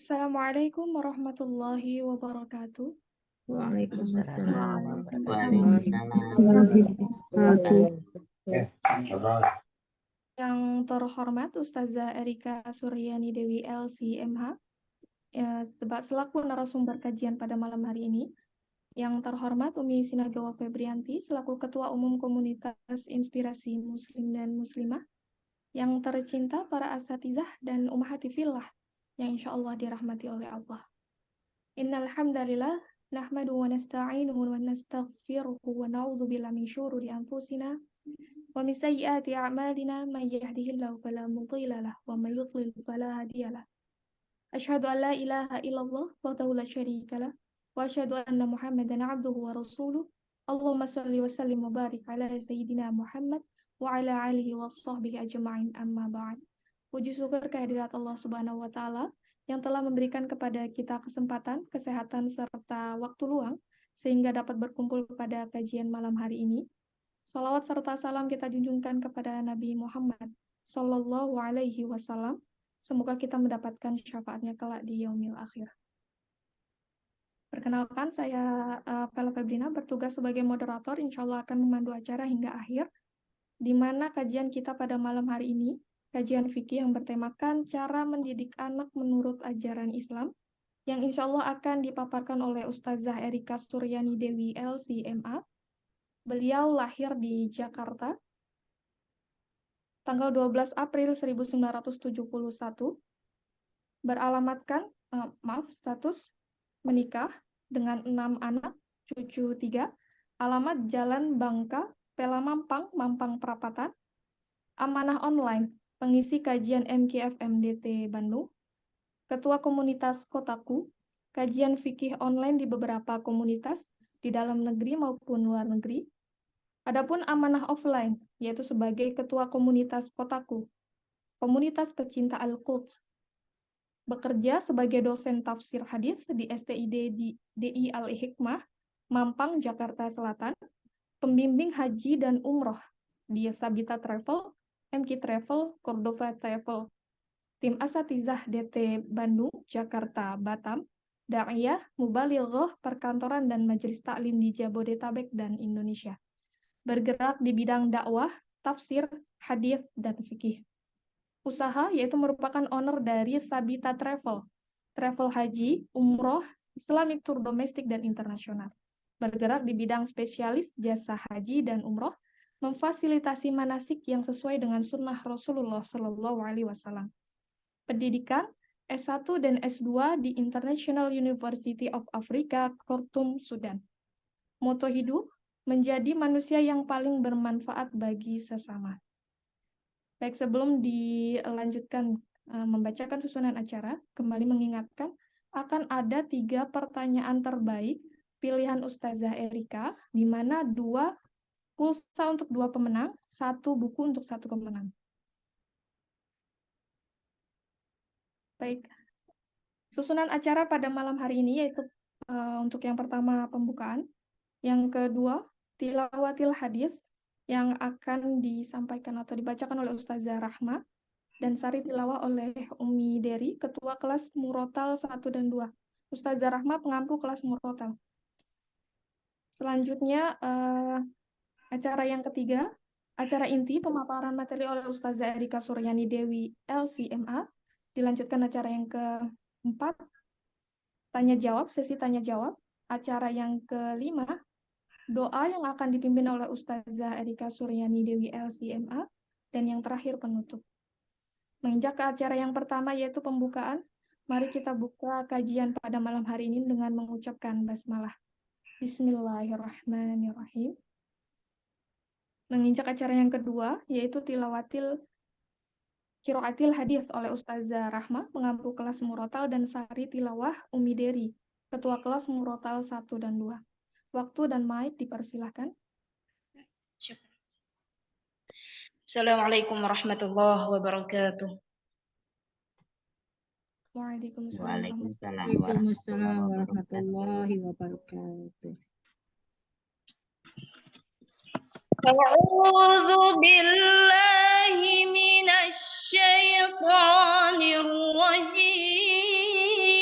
Assalamualaikum warahmatullahi wabarakatuh. Waalaikumsalam Waalaikumsalam. warahmatullahi wabarakatuh. Yang terhormat Ustazah Erika Suryani Dewi LC.MH, selaku narasumber kajian pada malam hari ini. Yang terhormat Umi Sinagawa Febrianti selaku Ketua Umum Komunitas Inspirasi Muslim dan Muslimah. Yang tercinta para asatizah dan ummahati fillah yang insya Allah dirahmati oleh Allah. Innal hamdalillah nahmadu wa nasta'inuhu wa nastaghfiruhu wa na'udzu billahi min syururi anfusina wa min sayyiati a'malina may yahdihillahu fala mudilla lahu wa may yudlil fala hadiya lahu. Asyhadu an la ilaha illallah wahdahu la syarika lah wa asyhadu anna Muhammadan 'abduhu wa rasuluh. Allahumma shalli wa sallim wa barik ala sayyidina Muhammad wa ala alihi wa sahbihi ajma'in, amma ba'd. Puji syukur kehadirat Allah Subhanahu wa taala yang telah memberikan kepada kita kesempatan, kesehatan, serta waktu luang sehingga dapat berkumpul pada kajian malam hari ini. Salawat serta salam kita junjungkan kepada Nabi Muhammad Sallallahu Alaihi Wasallam. Semoga kita mendapatkan syafaatnya kelak di yaumil akhir. Perkenalkan, saya Vela Febrina bertugas sebagai moderator, insya Allah akan memandu acara hingga akhir, di mana kajian kita pada malam hari ini kajian fikih yang bertemakan cara mendidik anak menurut ajaran Islam, yang insya Allah akan dipaparkan oleh Ustazah Erika Suryani Dewi LC.MA. Beliau lahir di Jakarta tanggal 12 April 1971, beralamatkan, status menikah dengan 6 anak, cucu 3, alamat Jalan Bangka, Pela Mampang, Mampang Perapatan, amanah online, pengisi kajian MKFMDT Bandung, ketua komunitas Kotaku, kajian fikih online di beberapa komunitas di dalam negeri maupun luar negeri. Adapun amanah offline, yaitu sebagai ketua komunitas Kotaku, komunitas pecinta Al-Quds, bekerja sebagai dosen tafsir hadis di STID DI Al-Hikmah, Mampang, Jakarta Selatan, pembimbing haji dan umroh di Sabita Travel, MK Travel, Cordova Travel, tim asatizah DT Bandung, Jakarta, Batam, da'iyah, mubalighah, perkantoran dan majelis taklim di Jabodetabek dan Indonesia. Bergerak di bidang dakwah, tafsir, hadis, dan fikih. Usaha yaitu merupakan owner dari Sabita Travel, travel haji, umroh, Islamic tour domestik dan internasional. Bergerak di bidang spesialis jasa haji dan umroh, memfasilitasi manasik yang sesuai dengan sunnah Rasulullah Shallallahu Alaihi Wasallam. Pendidikan S1 dan S2 di International University of Africa, Khartoum, Sudan. Moto hidup, menjadi manusia yang paling bermanfaat bagi sesama. Baik, sebelum dilanjutkan membacakan susunan acara, kembali mengingatkan akan ada 3 pertanyaan terbaik pilihan Ustazah Erika, di mana 2 pulsa untuk 2 pemenang, 1 buku untuk 1 pemenang. Baik, susunan acara pada malam hari ini yaitu untuk yang pertama pembukaan, yang kedua tilawatil hadis yang akan disampaikan atau dibacakan oleh Ustazah Rahma, dan sari tilawah oleh Umi Deri, Ketua Kelas Murotal 1 dan 2. Ustazah Rahma, pengampu kelas Murotal. Selanjutnya, acara yang ketiga, acara inti pemaparan materi oleh Ustazah Erika Suryani Dewi LC.MA. Dilanjutkan acara yang keempat, tanya-jawab, sesi tanya-jawab. Acara yang kelima, doa yang akan dipimpin oleh Ustazah Erika Suryani Dewi LC.MA. Dan yang terakhir, penutup. Menginjak ke acara yang pertama yaitu pembukaan, mari kita buka kajian pada malam hari ini dengan mengucapkan basmalah. Bismillahirrahmanirrahim. Menginjak acara yang kedua yaitu tilawatil qiraatil hadis oleh Ustazah Rahma, pengampu kelas Murotal, dan sari tilawah Umi Deri, Ketua kelas Murotal 1 dan 2. Waktu dan mic dipersilahkan. Assalamualaikum warahmatullahi wabarakatuh. Waalaikumsalam warahmatullahi wabarakatuh. A'udzu billahi minasy syaithanir rajim.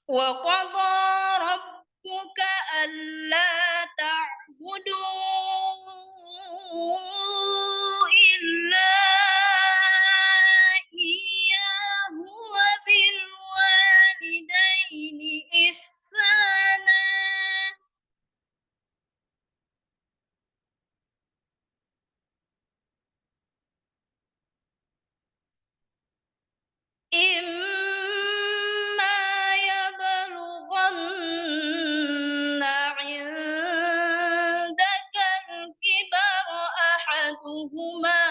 وقضى ربك ألا تعبدوا إلا إياه وبالوالدين إحسانا إما يبلغن عندك الكبر أحدهما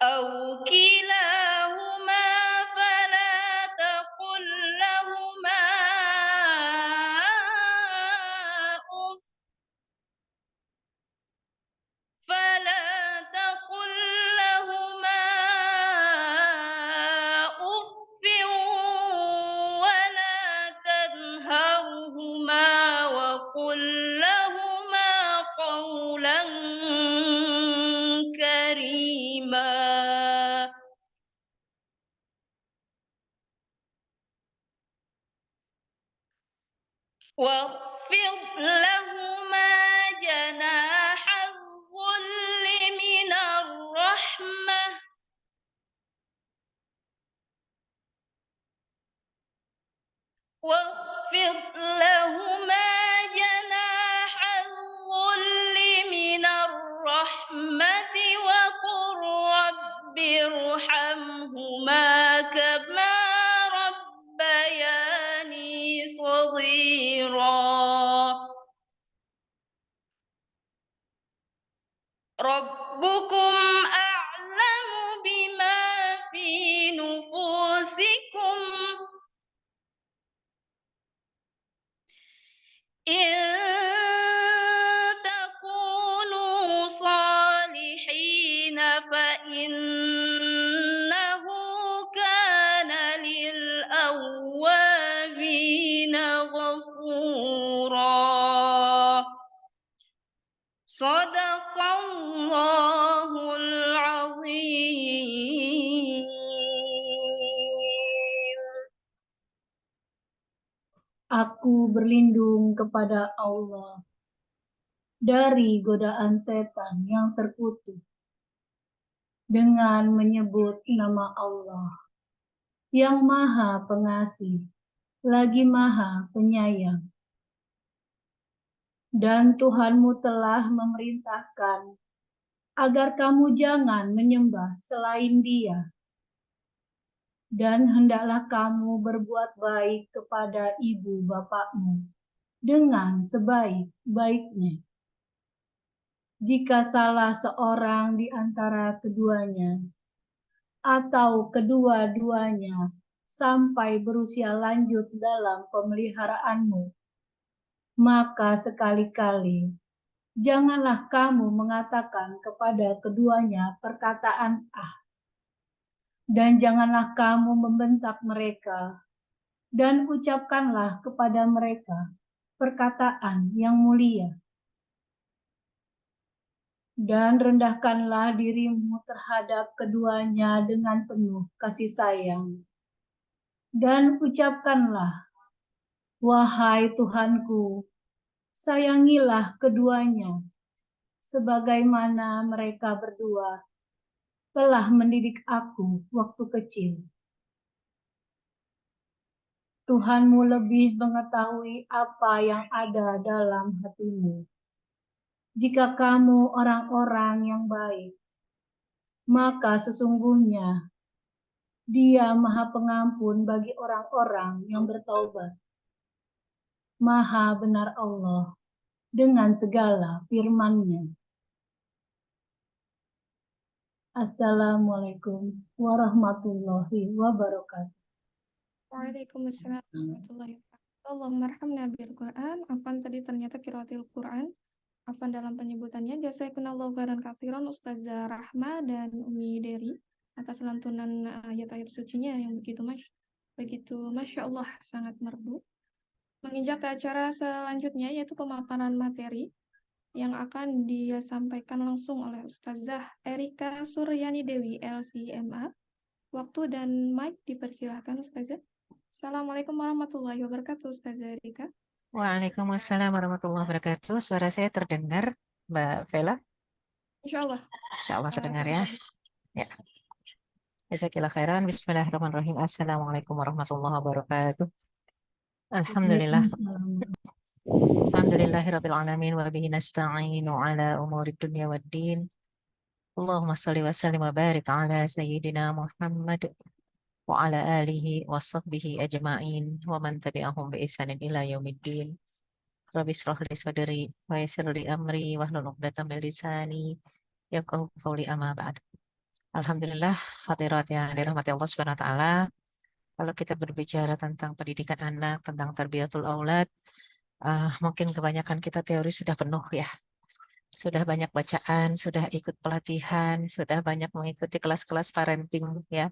أو كلاهما فلا تقل لهما أف ولا تنهرهما وقل لهما قولا كريما واخفض لهما جناح الذل من الرحمة واخفض لهما جناح الذل من الرحمة وقل رب ارحمهما كما ربياني صغيرا ربكم أعلم بما في نفوسكم إن تكونوا صالحين فإنه كان للأوابين غفورا صدق الله العظيم. Aku berlindung kepada Allah dari godaan setan yang terkutuk dengan menyebut nama Allah yang Maha Pengasih lagi Maha Penyayang. Dan Tuhanmu telah memerintahkan agar kamu jangan menyembah selain Dia. Dan hendaklah kamu berbuat baik kepada ibu bapakmu dengan sebaik-baiknya. Jika salah seorang di antara keduanya atau kedua-duanya sampai berusia lanjut dalam pemeliharaanmu, maka sekali-kali janganlah kamu mengatakan kepada keduanya perkataan dan janganlah kamu membentak mereka, dan ucapkanlah kepada mereka perkataan yang mulia. Dan rendahkanlah dirimu terhadap keduanya dengan penuh kasih sayang. Dan ucapkanlah, wahai Tuhanku, sayangilah keduanya, sebagaimana mereka berdua telah mendidik aku waktu kecil. Tuhanmu lebih mengetahui apa yang ada dalam hatimu. Jika kamu orang-orang yang baik, maka sesungguhnya Dia Maha Pengampun bagi orang-orang yang bertaubat. Maha benar Allah dengan segala firman-Nya. Assalamualaikum warahmatullahi wabarakatuh. Waalaikumsalam warahmatullahi wabarakatuh. Allahumma arhamna bil Quran. Afan tadi ternyata qiraatil Quran. Afan dalam penyebutannya. Jazakumullahu khairan katsiran Ustazah Rahma dan Umi Dery atas lantunan ayat-ayat sucinya yang begitu Masya Allah, sangat merdu. Menginjak ke acara selanjutnya yaitu pemaparan materi. yang akan disampaikan langsung oleh Ustazah Erika Suryani Dewi, LCMA. Waktu dan mic dipersilahkan Ustazah. Assalamualaikum warahmatullahi wabarakatuh, Ustazah Erika. Waalaikumsalam warahmatullahi wabarakatuh. Suara saya terdengar, Mbak Vela? Insya Allah. Insya Allah terdengar Cukup ya. bagus. Ya. Jazakillah khairan. Bismillahirrahmanirrahim. Assalamualaikum warahmatullahi wabarakatuh. Alhamdulillah. Waalaikumsalam. Alhamdulillahirabbil alamin wa bihi nasta'inu ala umuri dunya waddin. Allahumma shalli wa sallim wa barik ala sayyidina Muhammad wa ala alihi wa sahbihi ajma'in wa man tabi'ahum bi ihsanin ila yaumiddin. Rabbi shrah li sadri wa yassir li amri wahlul 'uqdatam min lisani yafqahu qawli amma ba'd. Alhamdulillah, hadirat yang dirahmati Allah Subhanahu wa taala. Kalau kita berbicara tentang pendidikan anak, tentang tarbiyatul aulad, mungkin kebanyakan kita teori sudah penuh ya. Sudah banyak bacaan, sudah ikut pelatihan, sudah banyak mengikuti kelas-kelas parenting ya.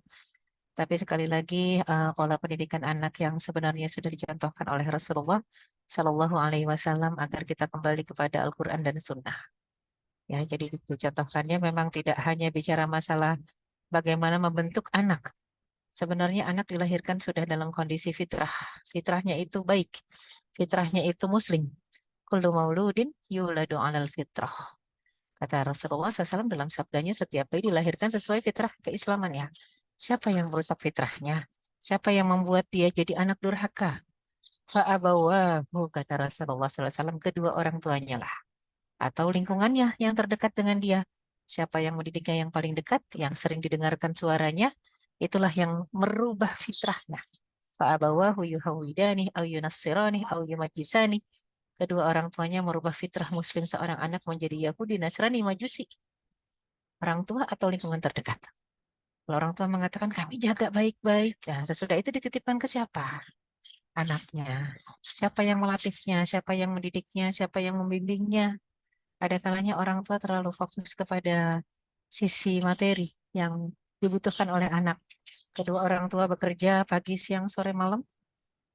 Tapi sekali lagi pola pendidikan anak yang sebenarnya sudah dicontohkan oleh Rasulullah Shallallahu Alaihi Wasallam agar kita kembali kepada Al-Quran dan Sunnah. Ya, jadi dicontohkannya memang tidak hanya bicara masalah bagaimana membentuk anak. Sebenarnya anak dilahirkan sudah dalam kondisi fitrah. Fitrahnya itu baik. Fitrahnya itu muslim. Kullu mauludin yuladu 'alal fitrah. Kata Rasulullah SAW dalam sabdanya, setiap bayi dilahirkan sesuai fitrah keislaman ya. Siapa yang merusak fitrahnya? Siapa yang membuat dia jadi anak durhaka? Fa'abawahu, kata Rasulullah SAW, kedua orang tuanya lah. Atau lingkungannya yang terdekat dengan dia. Siapa yang mendidiknya yang paling dekat, yang sering didengarkan suaranya, itulah yang merubah fitrahnya. Fa'abawahu yuhawidani, au yunassirani, au yumajjisani. Kedua orang tuanya merubah fitrah muslim seorang anak menjadi Yahudi, Nasrani, Majusi. Orang tua atau lingkungan terdekat. Kalau orang tua mengatakan kami jaga baik-baik, nah sesudah itu dititipkan ke siapa? Anaknya. Siapa yang melatihnya, siapa yang mendidiknya, siapa yang membimbingnya. Ada kalanya orang tua terlalu fokus kepada sisi materi yang dibutuhkan oleh anak. Kedua orang tua bekerja pagi, siang, sore, malam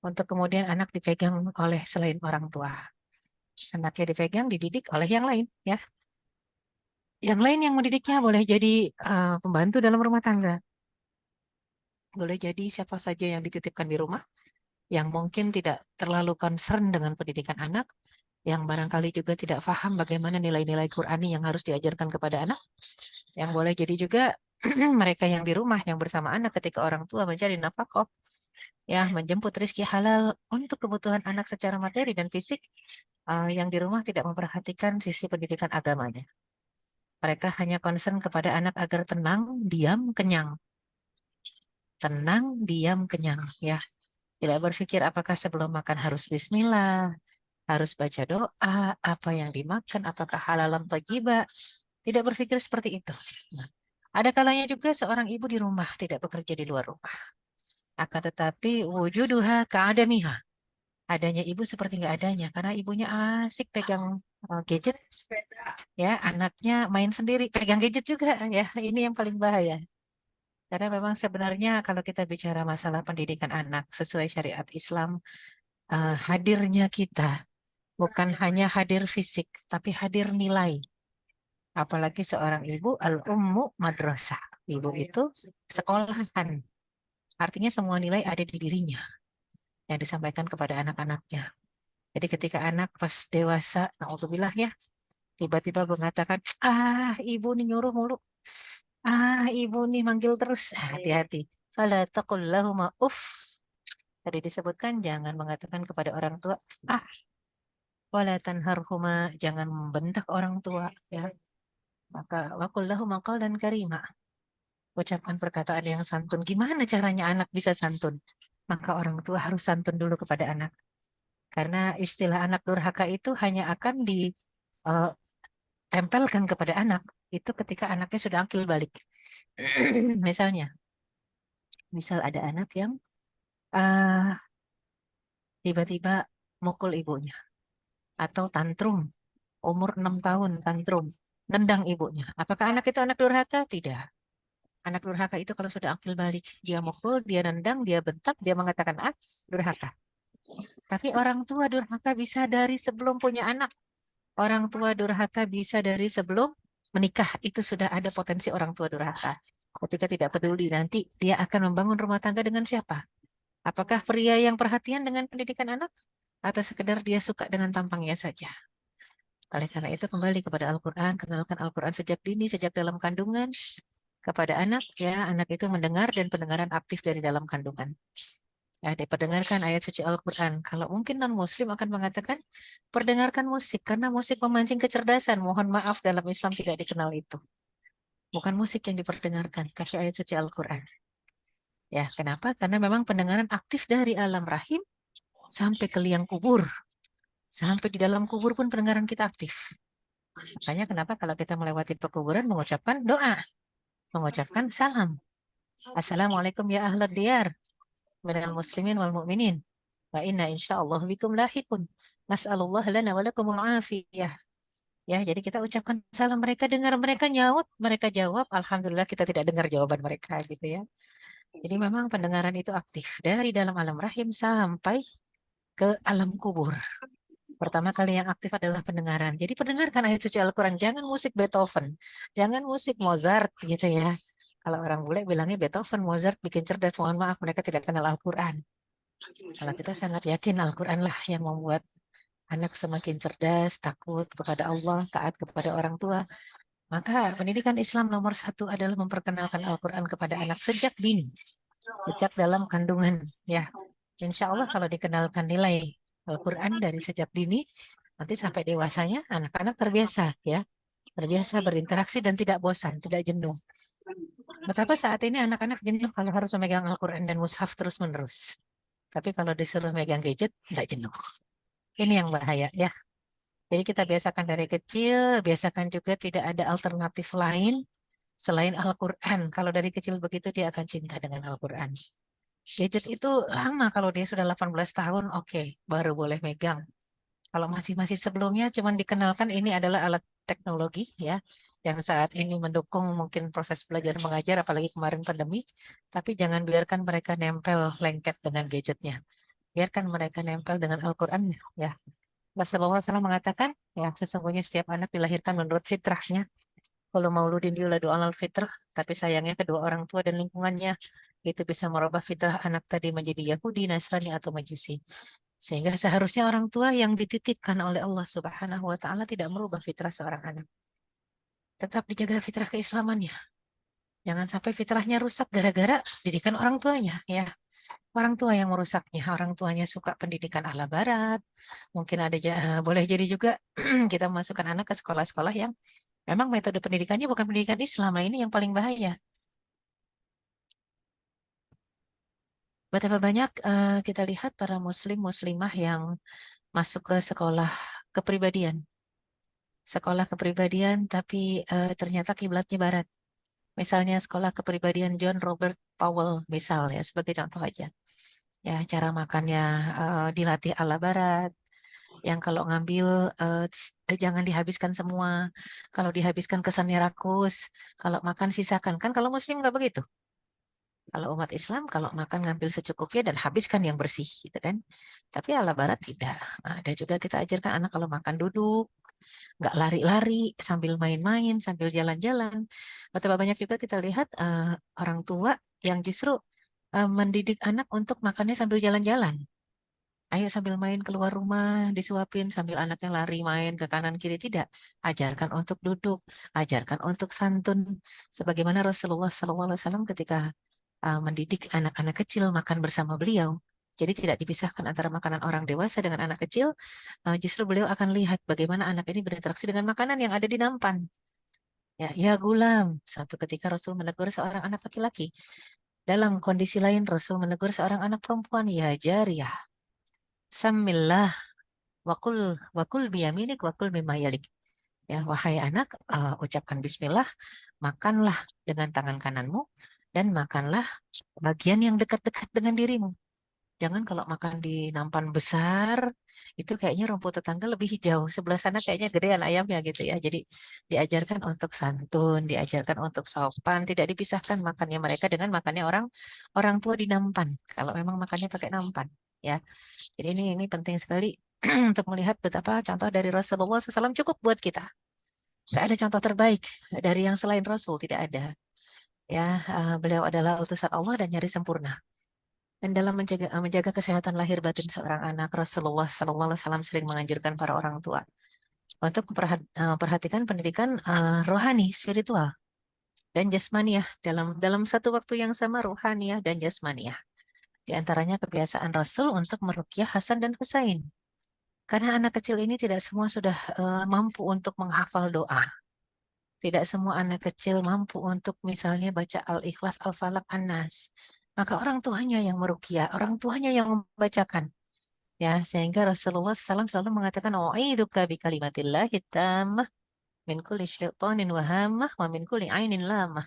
untuk kemudian anak dipegang oleh selain orang tua. Anaknya dipegang, dididik oleh yang lain, ya. Yang lain yang mendidiknya boleh jadi pembantu dalam rumah tangga. Boleh jadi siapa saja yang dititipkan di rumah, yang mungkin tidak terlalu concern dengan pendidikan anak, yang barangkali juga tidak paham bagaimana nilai-nilai Qur'ani yang harus diajarkan kepada anak. Yang boleh jadi juga mereka yang di rumah, yang bersama anak ketika orang tua mencari nafkah, ya, menjemput rezeki halal untuk kebutuhan anak secara materi dan fisik, yang di rumah tidak memperhatikan sisi pendidikan agamanya. Mereka hanya concern kepada anak agar tenang, diam, kenyang. Tenang, diam, kenyang, ya. Tidak berpikir apakah sebelum makan harus bismillah, harus baca doa, apa yang dimakan, apakah halalan thayyibah. Tidak berpikir seperti itu. Nah, ada kalanya juga seorang ibu di rumah tidak bekerja di luar rumah. Akan tetapi wujuduha ka'adamiha. Adanya ibu seperti nggak adanya karena ibunya asik pegang gadget, ya, anaknya main sendiri pegang gadget juga, ya. Ini yang paling bahaya. Karena memang sebenarnya kalau kita bicara masalah pendidikan anak sesuai syariat Islam, hadirnya kita bukan hanya hadir fisik, tapi hadir nilai. Apalagi seorang ibu, al-ummu madrasah. Ibu itu sekolahan. Artinya semua nilai ada di dirinya yang disampaikan kepada anak-anaknya. Jadi ketika anak pas dewasa, na'udzubillah ya, tiba-tiba mengatakan, ibu nih nyuruh mulu. Ibu nih manggil terus. Hati-hati. Fala taqul lahuma uff. Tadi disebutkan jangan mengatakan kepada orang tua, wala tanharhuma, jangan membentak orang tua, ya. Maka waqul lahuma qawlan karima. Ucapkan perkataan yang santun. Gimana caranya anak bisa santun? Maka orang tua harus santun dulu kepada anak. Karena istilah anak durhaka itu hanya akan ditempelkan kepada anak. Itu ketika anaknya sudah akil balik. Misalnya, misal ada anak yang tiba-tiba mukul ibunya. Atau tantrum. Umur 6 tahun tantrum. Nendang ibunya. Apakah anak itu anak durhaka? Tidak. Anak durhaka itu kalau sudah akil balik, dia mukul, dia nendang, dia bentak, dia mengatakan durhaka. Tapi orang tua durhaka bisa dari sebelum punya anak. Orang tua durhaka bisa dari sebelum menikah, itu sudah ada potensi orang tua durhaka. Ketika tidak peduli nanti dia akan membangun rumah tangga dengan siapa? Apakah pria yang perhatian dengan pendidikan anak atau sekedar dia suka dengan tampangnya saja? Oleh karena itu kembali kepada Al-Quran, kenalkan Al-Quran sejak dini, sejak dalam kandungan kepada anak, ya anak itu mendengar dan pendengaran aktif dari dalam kandungan. Ya, diperdengarkan ayat suci Al-Quran. Kalau mungkin non-Muslim akan mengatakan, perdengarkan musik, karena musik memancing kecerdasan. Mohon maaf, dalam Islam tidak dikenal itu. Bukan musik yang diperdengarkan, tapi ayat suci Al-Quran. Ya, kenapa? Karena memang pendengaran aktif dari alam rahim sampai ke liang kubur. Sampai di dalam kubur pun pendengaran kita aktif. Makanya kenapa kalau kita melewati pekuburan mengucapkan doa, mengucapkan salam. Assalamualaikum ya ahlad diyar minal muslimin wal mu'minin. Wa inna insyaallah bikum lahiqun. Nas'alullah lana wa lakumul afiyah. Ya, jadi kita ucapkan salam, mereka dengar, mereka nyaut, mereka jawab, alhamdulillah kita tidak dengar jawaban mereka gitu ya. Jadi memang pendengaran itu aktif dari dalam alam rahim sampai ke alam kubur. Pertama kali yang aktif adalah pendengaran. Jadi pendengarkan ayat suci Al-Quran, jangan musik Beethoven, jangan musik Mozart gitu ya. Kalau orang bule bilangnya Beethoven, Mozart bikin cerdas, mohon maaf mereka tidak kenal Al-Quran. Kalau kita sangat yakin Al-Quran lah yang membuat anak semakin cerdas, takut kepada Allah, taat kepada orang tua. Maka pendidikan Islam nomor 1 adalah memperkenalkan Al-Quran kepada anak sejak dini, sejak dalam kandungan. Ya, insya Allah kalau dikenalkan nilai Al-Quran dari sejak dini, nanti sampai dewasanya anak-anak terbiasa ya, terbiasa berinteraksi dan tidak bosan, tidak jenuh. Betapa saat ini anak-anak jenuh kalau harus memegang Al-Quran dan mushaf terus-menerus. Tapi kalau disuruh megang gadget, tidak jenuh. Ini yang bahaya ya. Jadi kita biasakan dari kecil, biasakan juga tidak ada alternatif lain selain Al-Quran. Kalau dari kecil begitu dia akan cinta dengan Al-Quran. Gadget itu lama, kalau dia sudah 18 tahun, oke, baru boleh megang. Kalau masih sebelumnya cuman dikenalkan ini adalah alat teknologi ya, yang saat ini mendukung mungkin proses belajar mengajar, apalagi kemarin pandemi, tapi jangan biarkan mereka nempel lengket dengan gadgetnya. Biarkan mereka nempel dengan Al-Quran ya. Rasulullah SAW mengatakan, ya sesungguhnya setiap anak dilahirkan menurut fitrahnya. Kalau mauludin yuladu alal fitrah, tapi sayangnya kedua orang tua dan lingkungannya itu bisa merubah fitrah anak tadi menjadi Yahudi, Nasrani, atau Majusi. Sehingga seharusnya orang tua yang dititipkan oleh Allah Subhanahu wa Ta'ala tidak merubah fitrah seorang anak. Tetap dijaga fitrah keislamannya. Jangan sampai fitrahnya rusak gara-gara didikan orang tuanya, ya. Orang tua yang merusaknya, orang tuanya suka pendidikan ala barat. Mungkin ada boleh jadi juga kita memasukkan anak ke sekolah-sekolah yang memang metode pendidikannya bukan pendidikan Islam. Nah, ini yang paling bahaya. Betapa banyak kita lihat para muslim-muslimah yang masuk ke sekolah kepribadian. Sekolah kepribadian tapi ternyata kiblatnya barat. Misalnya sekolah kepribadian John Robert Powell misal ya, sebagai contoh aja. Ya, cara makannya dilatih ala barat. Yang kalau ngambil jangan dihabiskan semua. Kalau dihabiskan kesannya rakus. Kalau makan sisakan. Kan kalau muslim nggak begitu. Kalau umat Islam, kalau makan ngambil secukupnya dan habiskan yang bersih, gitu kan. Tapi ala barat tidak. Nah, ada juga kita ajarkan anak kalau makan duduk, nggak lari-lari, sambil main-main, sambil jalan-jalan. Betapa banyak juga kita lihat orang tua yang justru mendidik anak untuk makannya sambil jalan-jalan. Ayo sambil main keluar rumah, disuapin sambil anaknya lari main ke kanan kiri. Tidak, ajarkan untuk duduk, ajarkan untuk santun. Sebagaimana Rasulullah SAW ketika mendidik anak-anak kecil makan bersama beliau. Jadi tidak dipisahkan antara makanan orang dewasa dengan anak kecil. Justru beliau akan lihat bagaimana anak ini berinteraksi dengan makanan yang ada di nampan. Ya gulam. Satu ketika Rasul menegur seorang anak laki-laki. Dalam kondisi lain Rasul menegur seorang anak perempuan. Ya jariyah. Samillah. Wakul biyaminik wakul mimayalik. Ya, wahai anak, ucapkan bismillah, makanlah dengan tangan kananmu, dan makanlah bagian yang dekat-dekat dengan dirimu. Jangan kalau makan di nampan besar, itu kayaknya rumput tetangga lebih hijau. Sebelah sana kayaknya gedean ayamnya gitu ya. Jadi diajarkan untuk santun, diajarkan untuk sopan, tidak dipisahkan makannya mereka dengan makannya orang tua di nampan. Kalau memang makannya pakai nampan, ya. Jadi ini penting sekali untuk melihat betapa contoh dari Rasulullah SAW cukup buat kita. Nggak ada contoh terbaik dari yang selain Rasul, tidak ada. Ya, beliau adalah utusan Allah dan nyaris sempurna. Dan dalam menjaga kesehatan lahir batin seorang anak, Rasulullah SAW sering menganjurkan para orang tua untuk memperhatikan pendidikan rohani, spiritual, dan jasmaniah dalam satu waktu yang sama, rohaniah dan jasmaniah. Di antaranya kebiasaan Rasul untuk meruqyah Hasan dan Husain. Karena anak kecil ini tidak semua sudah mampu untuk menghafal doa. Tidak semua anak kecil mampu untuk misalnya baca Al-Ikhlas, Al-Falaq, An-Nas. Maka orang tuanya yang meruqyah, orang tuanya yang membacakan. Ya, sehingga Rasulullah SAW selalu mengatakan, "U'iduka bi kalimatillahi tammah min kulli syaitanin wahamah wa min kulli ainin lamah."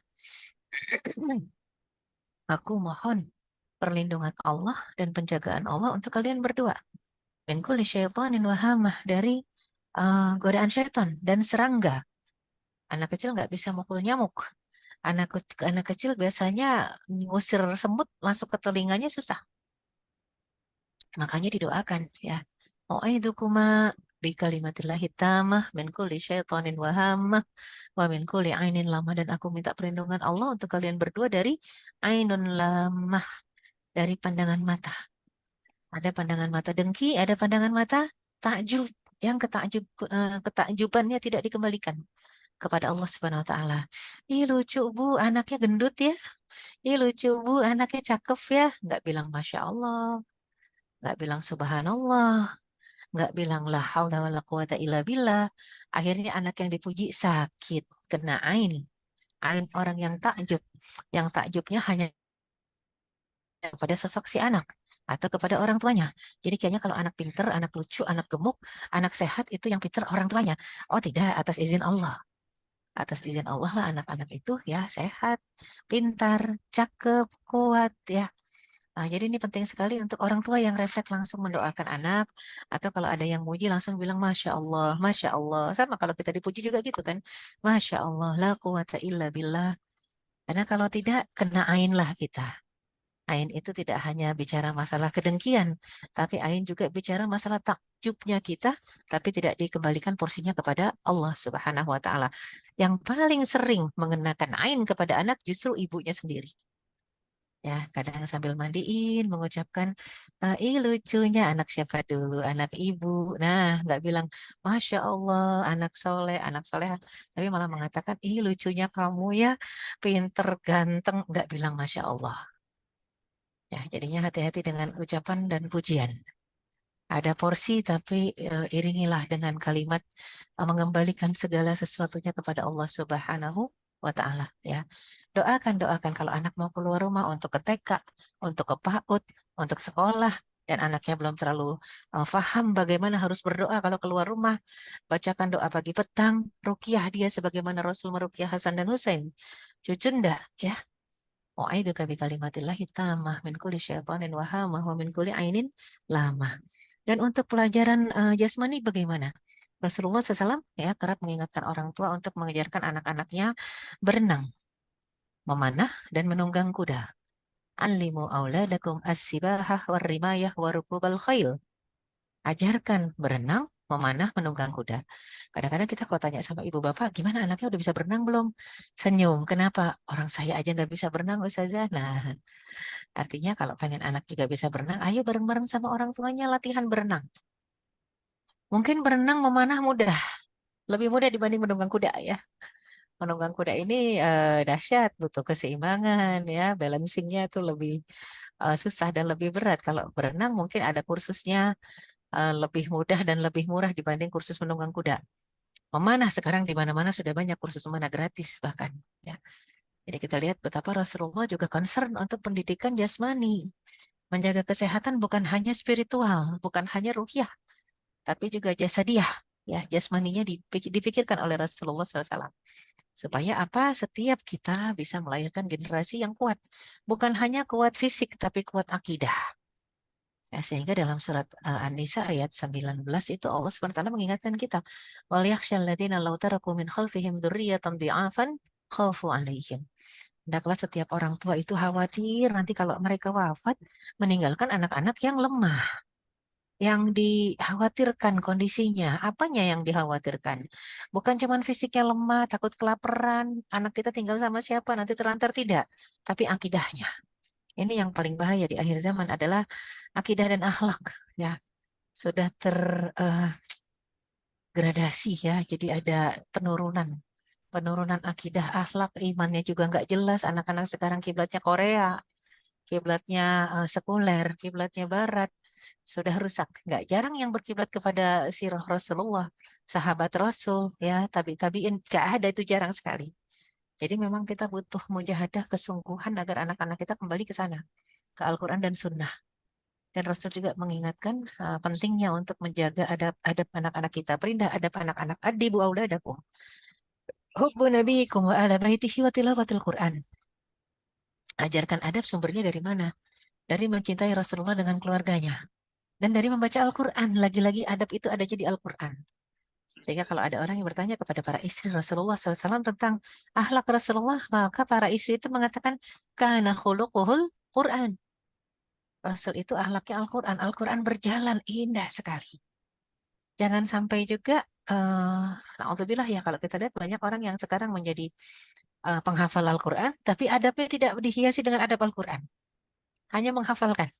Aku mohon perlindungan Allah dan penjagaan Allah untuk kalian berdua. Min kulli syaitanin wahamah, dari godaan syaitan dan serangga. Anak kecil nggak bisa mukul nyamuk. Anak kecil biasanya ngusir semut masuk ke telinganya susah. Makanya didoakan ya. U'idukuma bi kalimatillahi tammah min kulli syaitanin wahamah wa min kulli ainin lamah, dan aku minta perlindungan Allah untuk kalian berdua dari ainun lamah, dari pandangan mata. Ada pandangan mata dengki, ada pandangan mata takjub, yang ketakjubannya tidak dikembalikan kepada Allah Subhanahu wa taala. Ih, lucu Bu, anaknya gendut ya. Ih, lucu Bu, anaknya cakep ya. Nggak bilang Masya Allah, nggak bilang Subhanallah, nggak bilang la haula wala quwata illa billah. Akhirnya anak yang dipuji sakit, kena ain. Ain orang yang takjub. Yang takjubnya hanya pada sosok si anak atau kepada orang tuanya. Jadi kayaknya kalau anak pinter, anak lucu, anak gemuk, anak sehat, itu yang pinter orang tuanya. Oh tidak, atas izin Allah. Atas izin Allah lah anak-anak itu ya sehat, pintar, cakep, kuat ya. Nah, jadi ini penting sekali untuk orang tua yang refleks langsung mendoakan anak, atau kalau ada yang muji langsung bilang Masya Allah, Masya Allah. Sama kalau kita dipuji juga gitu kan. Masya Allah, la quwata illa billah. Karena kalau tidak, kena ain lah kita. Ain itu tidak hanya bicara masalah kedengkian, tapi Ain juga bicara masalah takjubnya kita, tapi tidak dikembalikan porsinya kepada Allah Subhanahu wa taala. Yang paling sering mengenakan Ain kepada anak justru ibunya sendiri. Ya, kadang sambil mandiin mengucapkan, ih lucunya anak siapa dulu, anak ibu. Nah, nggak bilang Masya Allah, anak soleh, anak soleha, tapi malah mengatakan, ih lucunya kamu ya, pinter, ganteng, nggak bilang Masya Allah. Ya, jadinya hati-hati dengan ucapan dan pujian. Ada porsi, tapi iringilah dengan kalimat mengembalikan segala sesuatunya kepada Allah Subhanahu wa Ta'ala. Ya, doakan kalau anak mau keluar rumah untuk ke TK, untuk ke PAUD, untuk sekolah, dan anaknya belum terlalu paham bagaimana harus berdoa kalau keluar rumah. Bacakan doa pagi petang, ruqyah dia sebagaimana Rasul meruqyah Hasan dan Husain. Cucu ndak ya? U'aiduka bi kalimatillahi tammah min kulli syaitanin wahamah wa min kulli ainin lamah. Dan untuk pelajaran jasmani bagaimana? Rasulullah SAW ya kerap mengingatkan orang tua untuk mengajarkan anak-anaknya berenang, memanah, dan menunggang kuda. Allimu auladakum as-sibahah war-rimayah warukubal khail. Ajarkan berenang, memanah, menunggang kuda. Kadang-kadang kita kalau tanya sama ibu bapak, gimana anaknya udah bisa berenang belum? Senyum. Kenapa? Orang saya aja nggak bisa berenang, Ustazah. Nah, artinya kalau pengen anak juga bisa berenang, ayo bareng-bareng sama orang tuanya latihan berenang. Mungkin berenang memanah mudah, lebih mudah dibanding menunggang kuda ya. Menunggang kuda ini dahsyat, butuh keseimbangan ya, balancingnya tuh lebih susah dan lebih berat. Kalau berenang mungkin ada kursusnya, lebih mudah dan lebih murah dibanding kursus menunggang kuda. Memanah sekarang di mana-mana sudah banyak kursus memanah gratis bahkan ya. Jadi kita lihat betapa Rasulullah juga concern untuk pendidikan jasmani. Menjaga kesehatan bukan hanya spiritual, bukan hanya ruhiyah, tapi juga jasadiah. Ya, jasmaninya dipikirkan oleh Rasulullah SAW. Supaya apa? Setiap kita bisa melahirkan generasi yang kuat. Bukan hanya kuat fisik, tapi kuat akidah. Ya, sehingga dalam surat An-Nisa ayat 19 itu Allah SWT mengingatkan kita, wal yakhshal ladzina law taraku min khalfihim dzurriyyatan dhi'afan khafu 'alaihim. Hendaklah setiap orang tua itu khawatir nanti kalau mereka wafat meninggalkan anak-anak yang lemah. yang dikhawatirkan kondisinya. Apanya yang dikhawatirkan? Bukan cuma fisiknya lemah, takut kelaparan, anak kita tinggal sama siapa, nanti terlantar, tidak. Tapi akidahnya. Ini yang paling bahaya di akhir zaman adalah akidah dan akhlak. Ya, sudah tergradasi ya. Jadi ada penurunan akidah, akhlak, imannya juga nggak jelas. Anak-anak sekarang kiblatnya Korea, kiblatnya sekuler, kiblatnya Barat, sudah rusak. Nggak jarang yang berkiblat kepada sirah Rasulullah, sahabat Rasul, ya, tabiin, nggak ada, itu jarang sekali. Jadi memang kita butuh mujahadah, kesungguhan agar anak-anak kita kembali ke sana, ke Al-Quran dan Sunnah. Dan Rasul juga mengingatkan pentingnya untuk menjaga adab anak-anak kita. Perindah adab anak-anak. Adibu auladakum. Hubbu nabiyikum wa ala baitihi wa tilawatil Quran. Ajarkan adab sumbernya dari mana? Dari mencintai Rasulullah dengan keluarganya. Dan dari membaca Al-Quran. Lagi-lagi adab itu ada di Al-Quran. Sehingga kalau ada orang yang bertanya kepada para istri Rasulullah SAW tentang akhlak Rasulullah, maka para istri itu mengatakan, kana khuluquhul Quran. Rasul itu akhlaknya Al-Quran. Al-Quran berjalan indah sekali. Jangan sampai juga, na'udzubillah ya, kalau kita lihat banyak orang yang sekarang menjadi penghafal Al-Quran, tapi adabnya tidak dihiasi dengan adab Al-Quran. Hanya menghafalkan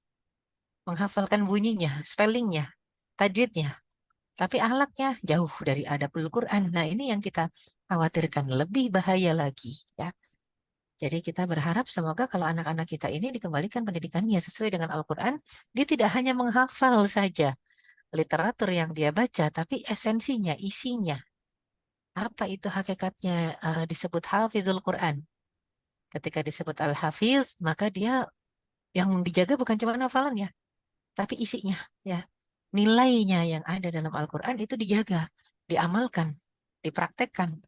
bunyinya, spellingnya, tajwidnya. Tapi akhlaknya jauh dari adab Al-Quran. Nah, ini yang kita khawatirkan, lebih bahaya lagi. Ya. Jadi kita berharap semoga kalau anak-anak kita ini dikembalikan pendidikannya sesuai dengan Al-Quran, dia tidak hanya menghafal saja literatur yang dia baca, tapi esensinya, isinya. Apa itu hakikatnya disebut Hafizul Quran? Ketika disebut Al-Hafiz, maka dia yang dijaga bukan cuma hafalannya, tapi isinya. Ya. Nilainya yang ada dalam Al-Quran itu dijaga, diamalkan, dipraktekkan,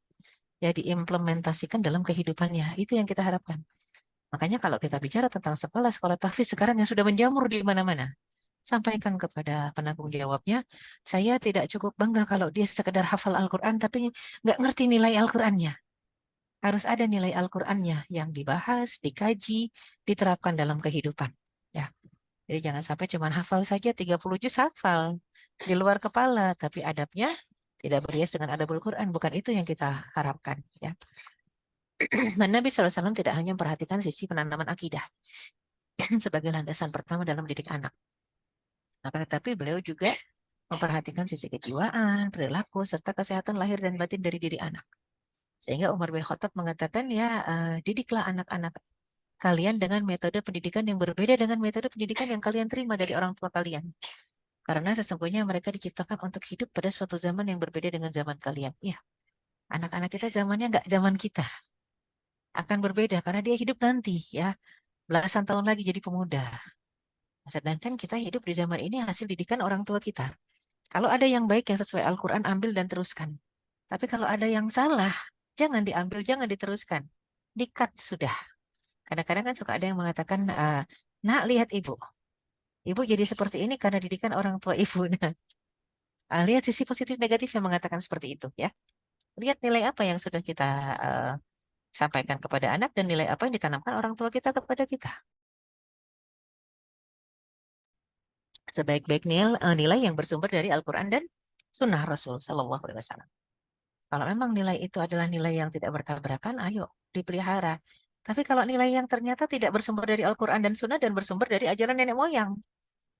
ya, diimplementasikan dalam kehidupannya. Itu yang kita harapkan. Makanya kalau kita bicara tentang sekolah-sekolah tahfiz sekarang yang sudah menjamur di mana-mana, sampaikan kepada penanggung jawabnya, saya tidak cukup bangga kalau dia sekedar hafal Al-Quran tapi nggak ngerti nilai Al-Qurannya. Harus ada nilai Al-Qurannya yang dibahas, dikaji, diterapkan dalam kehidupan. Ya. Jadi jangan sampai cuma hafal saja 30 juz hafal di luar kepala, tapi adabnya tidak berhias dengan adab Al-Quran. Bukan itu yang kita harapkan. Ya. Dan Nabi SAW tidak hanya memperhatikan sisi penanaman akidah sebagai landasan pertama dalam mendidik anak. Tetapi beliau juga memperhatikan sisi kejiwaan, perilaku, serta kesehatan lahir dan batin dari diri anak. Sehingga Umar bin Khattab mengatakan, ya, didiklah anak-anak kalian dengan metode pendidikan yang berbeda dengan metode pendidikan yang kalian terima dari orang tua kalian. Karena sesungguhnya mereka diciptakan untuk hidup pada suatu zaman yang berbeda dengan zaman kalian. Ya, anak-anak kita zamannya nggak zaman kita. Akan berbeda karena dia hidup nanti, ya, belasan tahun lagi jadi pemuda. Sedangkan kita hidup di zaman ini hasil didikan orang tua kita. Kalau ada yang baik yang sesuai Al-Quran, ambil dan teruskan. Tapi kalau ada yang salah, jangan diambil, jangan diteruskan. Di-cut sudah. Kadang-kadang kan suka ada yang mengatakan, nak, lihat ibu. Ibu jadi seperti ini karena didikan orang tua ibu. Nah, lihat sisi positif negatif yang mengatakan seperti itu. Ya. Lihat nilai apa yang sudah kita sampaikan kepada anak dan nilai apa yang ditanamkan orang tua kita kepada kita. Sebaik-baik nilai yang bersumber dari Al-Quran dan Sunnah Rasul Sallallahu Alaihi Wasallam. Kalau memang nilai itu adalah nilai yang tidak bertabrakan, ayo dipelihara. Tapi kalau nilai yang ternyata tidak bersumber dari Al-Quran dan Sunnah dan bersumber dari ajaran nenek moyang,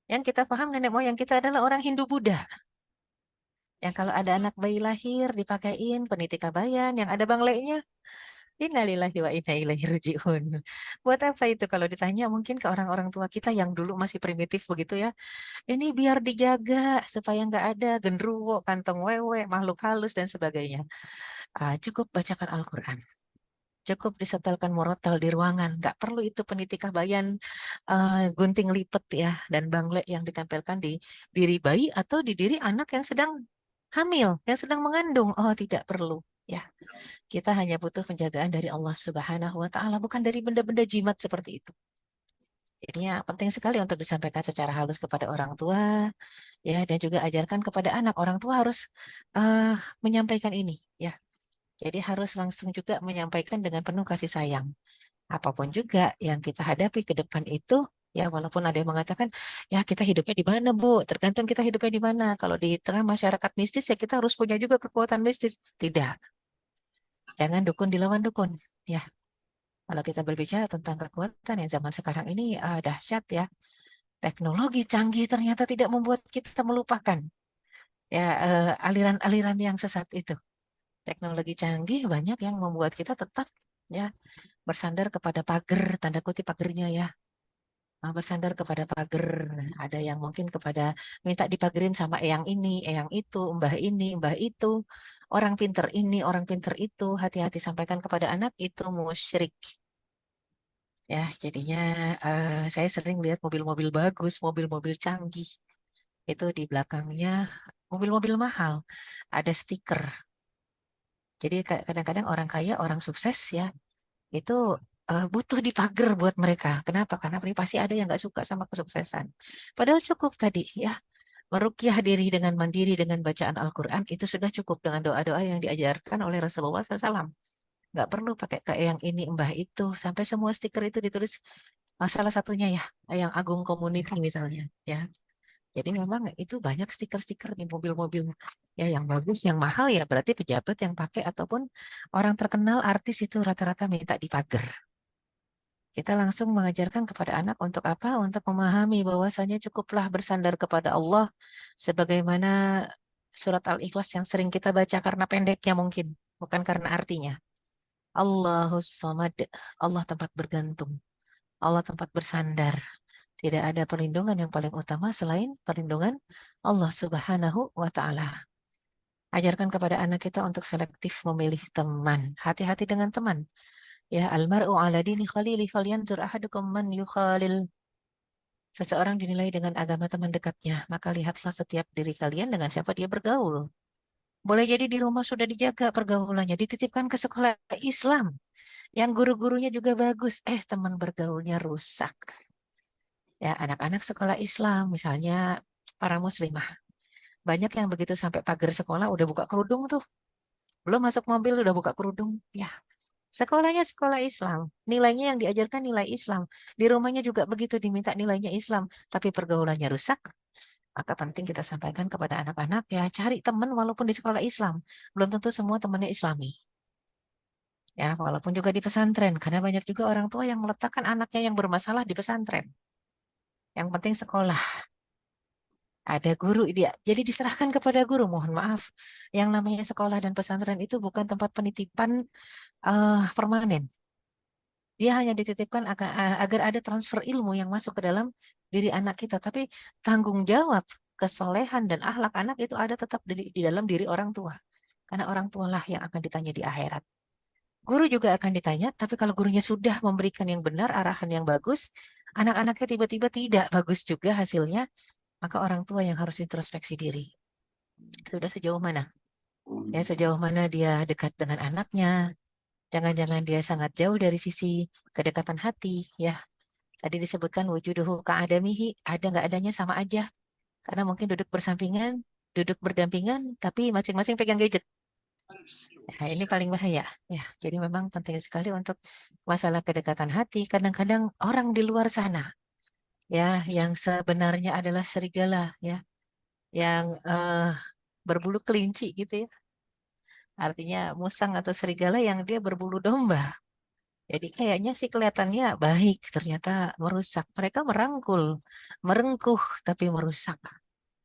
yang kita paham nenek moyang kita adalah orang Hindu-Buddha. Yang kalau ada anak bayi lahir, dipakaiin peniti kabayan, yang ada banglenya, innalillahi wa inna ilaihi raji'un. Buat apa itu kalau ditanya mungkin ke orang-orang tua kita yang dulu masih primitif begitu ya. Ini biar dijaga supaya nggak ada genderuwo, kantong wewe, makhluk halus dan sebagainya. Cukup bacakan Al-Quran. Cukup disetelkan murotal di ruangan. Nggak perlu itu peniti kabayan, gunting lipet ya, dan bangle yang ditempelkan di diri bayi atau di diri anak yang sedang hamil, yang sedang mengandung. Oh, tidak perlu. Ya, kita hanya butuh penjagaan dari Allah Subhanahu wa Ta'ala, bukan dari benda-benda jimat seperti itu. Jadinya penting sekali untuk disampaikan secara halus kepada orang tua, ya, dan juga ajarkan kepada anak. Orang tua harus menyampaikan ini, ya. Jadi harus langsung juga menyampaikan dengan penuh kasih sayang. Apapun juga yang kita hadapi ke depan itu Ya, walaupun ada yang mengatakan, ya kita hidupnya di mana, Bu? Tergantung kita hidupnya di mana. Kalau di tengah masyarakat mistis, ya kita harus punya juga kekuatan mistis. Tidak. Jangan dukun dilawan dukun. Ya, kalau kita berbicara tentang kekuatan yang zaman sekarang ini dahsyat ya. Teknologi canggih ternyata tidak membuat kita melupakan ya aliran-aliran yang sesat itu. Teknologi canggih banyak yang membuat kita tetap ya bersandar kepada pagar, tanda kutip pagernya ya. Bersandar kepada pagar. Ada yang mungkin kepada minta dipagerin sama eyang ini, eyang itu, mbah itu. Orang pinter ini, orang pinter itu. Hati-hati sampaikan kepada anak itu musyrik. Ya, jadinya saya sering lihat mobil-mobil bagus, mobil-mobil canggih. Itu di belakangnya mobil-mobil mahal. Ada stiker. Jadi kadang-kadang orang kaya, orang sukses ya, itu butuh dipager buat mereka. Kenapa? Karena pasti ada yang nggak suka sama kesuksesan. Padahal cukup tadi ya, meruqyah diri dengan mandiri dengan bacaan Al-Quran itu sudah cukup dengan doa-doa yang diajarkan oleh Rasulullah SAW. Nggak perlu pakai kayak yang ini, mbah itu, sampai semua stiker itu ditulis salah satunya ya, yang Agung Community misalnya ya. Jadi memang itu banyak stiker-stiker di mobil-mobil ya yang bagus, yang mahal ya berarti pejabat yang pakai ataupun orang terkenal artis itu rata-rata minta dipager. Kita langsung mengajarkan kepada anak untuk apa? Untuk memahami bahwasanya cukuplah bersandar kepada Allah sebagaimana surat Al-Ikhlas yang sering kita baca karena pendeknya mungkin, bukan karena artinya. Allahus Samad, Allah tempat bergantung, Allah tempat bersandar. Tidak ada perlindungan yang paling utama selain perlindungan Allah Subhanahu wa Ta'ala. Ajarkan kepada anak kita untuk selektif memilih teman. Hati-hati dengan teman. Ya, almar'u ala dini khalili falyanzur ahadukum man yukhalil. Seseorang dinilai dengan agama teman dekatnya, maka lihatlah setiap diri kalian dengan siapa dia bergaul. Boleh jadi di rumah sudah dijaga pergaulannya, dititipkan ke sekolah Islam, yang guru-gurunya juga bagus. Teman bergaulnya rusak. Ya, anak-anak sekolah Islam, misalnya para muslimah. Banyak yang begitu sampai pagar sekolah udah buka kerudung tuh. Belum masuk mobil udah buka kerudung. Ya, sekolahnya sekolah Islam. Nilainya yang diajarkan nilai Islam. Di rumahnya juga begitu diminta nilainya Islam. Tapi pergaulannya rusak. Maka penting kita sampaikan kepada anak-anak ya cari teman walaupun di sekolah Islam. Belum tentu semua temannya Islami. Ya, walaupun juga di pesantren. Karena banyak juga orang tua yang meletakkan anaknya yang bermasalah di pesantren. Yang penting sekolah. Ada guru dia. Jadi diserahkan kepada guru. Mohon maaf. Yang namanya sekolah dan pesantren itu bukan tempat penitipan permanen. Dia hanya dititipkan agar ada transfer ilmu yang masuk ke dalam diri anak kita. Tapi tanggung jawab, kesolehan, dan akhlak anak itu ada tetap di dalam diri orang tua. Karena orang tualah yang akan ditanya di akhirat. Guru juga akan ditanya, tapi kalau gurunya sudah memberikan yang benar, arahan yang bagus, anak-anaknya tiba-tiba tidak bagus juga hasilnya, maka orang tua yang harus introspeksi diri. Sudah sejauh mana? Ya, sejauh mana dia dekat dengan anaknya. Jangan-jangan dia sangat jauh dari sisi kedekatan hati. Ya, tadi disebutkan wujuduhu ka'adamihi, ada nggak adanya sama aja. Karena mungkin duduk bersampingan, duduk berdampingan, tapi masing-masing pegang gadget. Nah, ini paling bahaya. Ya, jadi memang penting sekali untuk masalah kedekatan hati. Kadang-kadang orang di luar sana, ya, yang sebenarnya adalah serigala, ya, yang berbulu kelinci gitu ya. Artinya musang atau serigala yang dia berbulu domba. Jadi kayaknya sih kelihatannya baik, ternyata merusak. Mereka merangkul, merengkuh, tapi merusak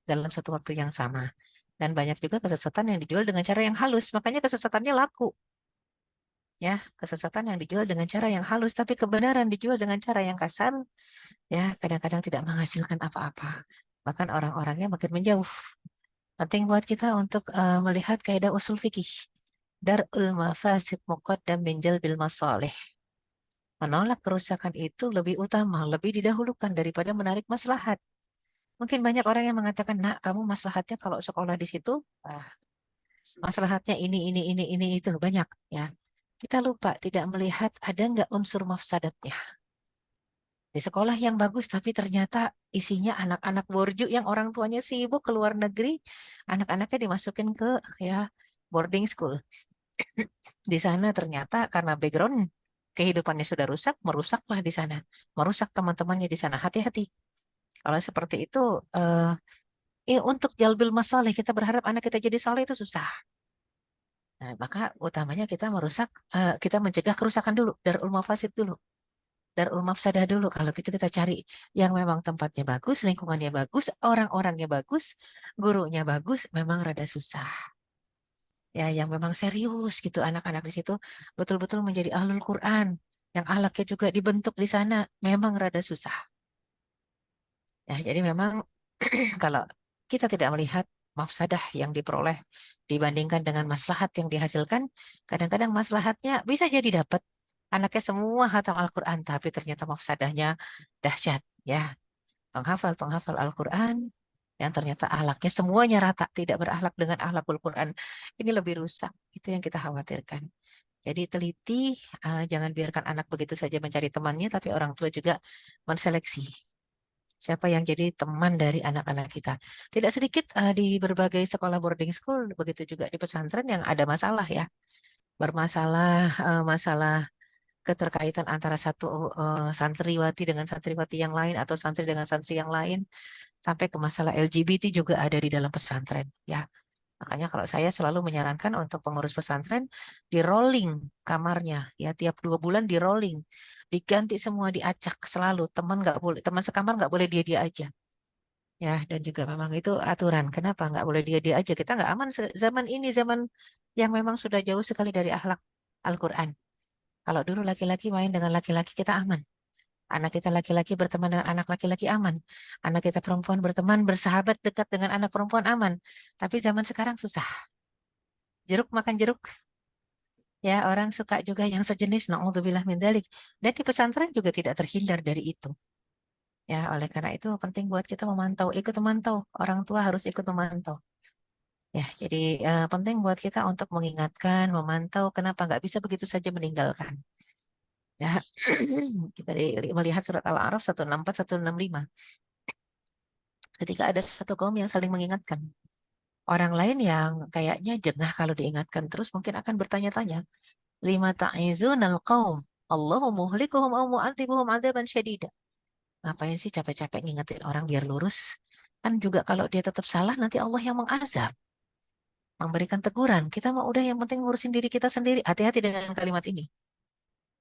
dalam satu waktu yang sama. Dan banyak juga kesesatan yang dijual dengan cara yang halus, makanya kesesatannya laku. Ya, kesesatan yang dijual dengan cara yang halus, tapi kebenaran dijual dengan cara yang kasar, ya kadang-kadang tidak menghasilkan apa-apa. Bahkan orang-orangnya makin menjauh. Penting buat kita untuk melihat kaidah usul fikih. Dar'ul mafasid muqaddam min jalbil masalih. Menolak kerusakan itu lebih utama, lebih didahulukan daripada menarik maslahat. Mungkin banyak orang yang mengatakan, nak kamu maslahatnya kalau sekolah di situ, maslahatnya ini itu banyak ya. Kita lupa tidak melihat ada nggak unsur mafsadatnya. Di sekolah yang bagus tapi ternyata isinya anak-anak borju yang orang tuanya sibuk ke luar negeri, anak-anaknya dimasukin ke ya boarding school. Di sana ternyata karena background kehidupannya sudah rusak, merusaklah di sana, merusak teman-temannya di sana. Hati-hati. Kalau seperti itu, untuk jalbil masalih, kita berharap anak kita jadi soleh itu susah. Nah, maka utamanya kita mencegah kerusakan dulu, darul mafasid dulu. Darul mafsadah dulu. Kalau gitu kita cari yang memang tempatnya bagus, lingkungannya bagus, orang-orangnya bagus, gurunya bagus, memang rada susah. Ya, yang memang serius gitu anak-anak di situ betul-betul menjadi ahlul Quran, yang akhlaknya juga dibentuk di sana, memang rada susah. Ya, jadi memang kalau kita tidak melihat mafsadah yang diperoleh dibandingkan dengan maslahat yang dihasilkan, kadang-kadang maslahatnya bisa jadi dapat. Anaknya semua hatam Al-Quran, tapi ternyata mafsadahnya dahsyat. Ya, penghafal Al-Quran yang ternyata akhlaknya semuanya rata, tidak berakhlak dengan akhlakul Quran. Ini lebih rusak. Itu yang kita khawatirkan. Jadi teliti, jangan biarkan anak begitu saja mencari temannya, tapi orang tua juga menseleksi siapa yang jadi teman dari anak-anak kita. Tidak sedikit di berbagai sekolah boarding school, begitu juga di pesantren yang ada masalah ya. Masalah keterkaitan antara satu santriwati dengan santriwati yang lain atau santri dengan santri yang lain, sampai ke masalah LGBT juga ada di dalam pesantren ya. Makanya kalau saya selalu menyarankan untuk pengurus pesantren di rolling kamarnya ya, tiap 2 bulan di rolling, diganti semua, diacak selalu, teman sekamar nggak boleh dia aja ya. Dan juga memang itu aturan, kenapa nggak boleh dia aja, kita nggak aman zaman ini, zaman yang memang sudah jauh sekali dari akhlak Al-Quran. Kalau dulu laki-laki main dengan laki-laki kita aman, anak kita laki-laki berteman dengan anak laki-laki aman, anak kita perempuan berteman bersahabat dekat dengan anak perempuan aman. Tapi zaman sekarang susah, jeruk makan jeruk ya, orang suka juga yang sejenis, naudzubillah min dzalik. Dan di pesantren juga tidak terhindar dari itu ya. Oleh karena itu penting buat kita ikut memantau, orang tua harus ikut memantau ya. Jadi penting buat kita untuk mengingatkan, memantau, kenapa nggak bisa begitu saja meninggalkan ya. Kita melihat surat Al-A'raf 164 165, ketika ada satu kaum yang saling mengingatkan, orang lain yang kayaknya jengah kalau diingatkan terus mungkin akan bertanya-tanya, lima ta'izunal qaum Allahu muhlikuhum aw mu'adzibuhum 'adzaban syadida. Ngapain sih capek-capek ngingetin orang biar lurus? Kan juga kalau dia tetap salah nanti Allah yang mengazab, memberikan teguran. Kita mah udah, yang penting ngurusin diri kita sendiri. Hati-hati dengan kalimat ini.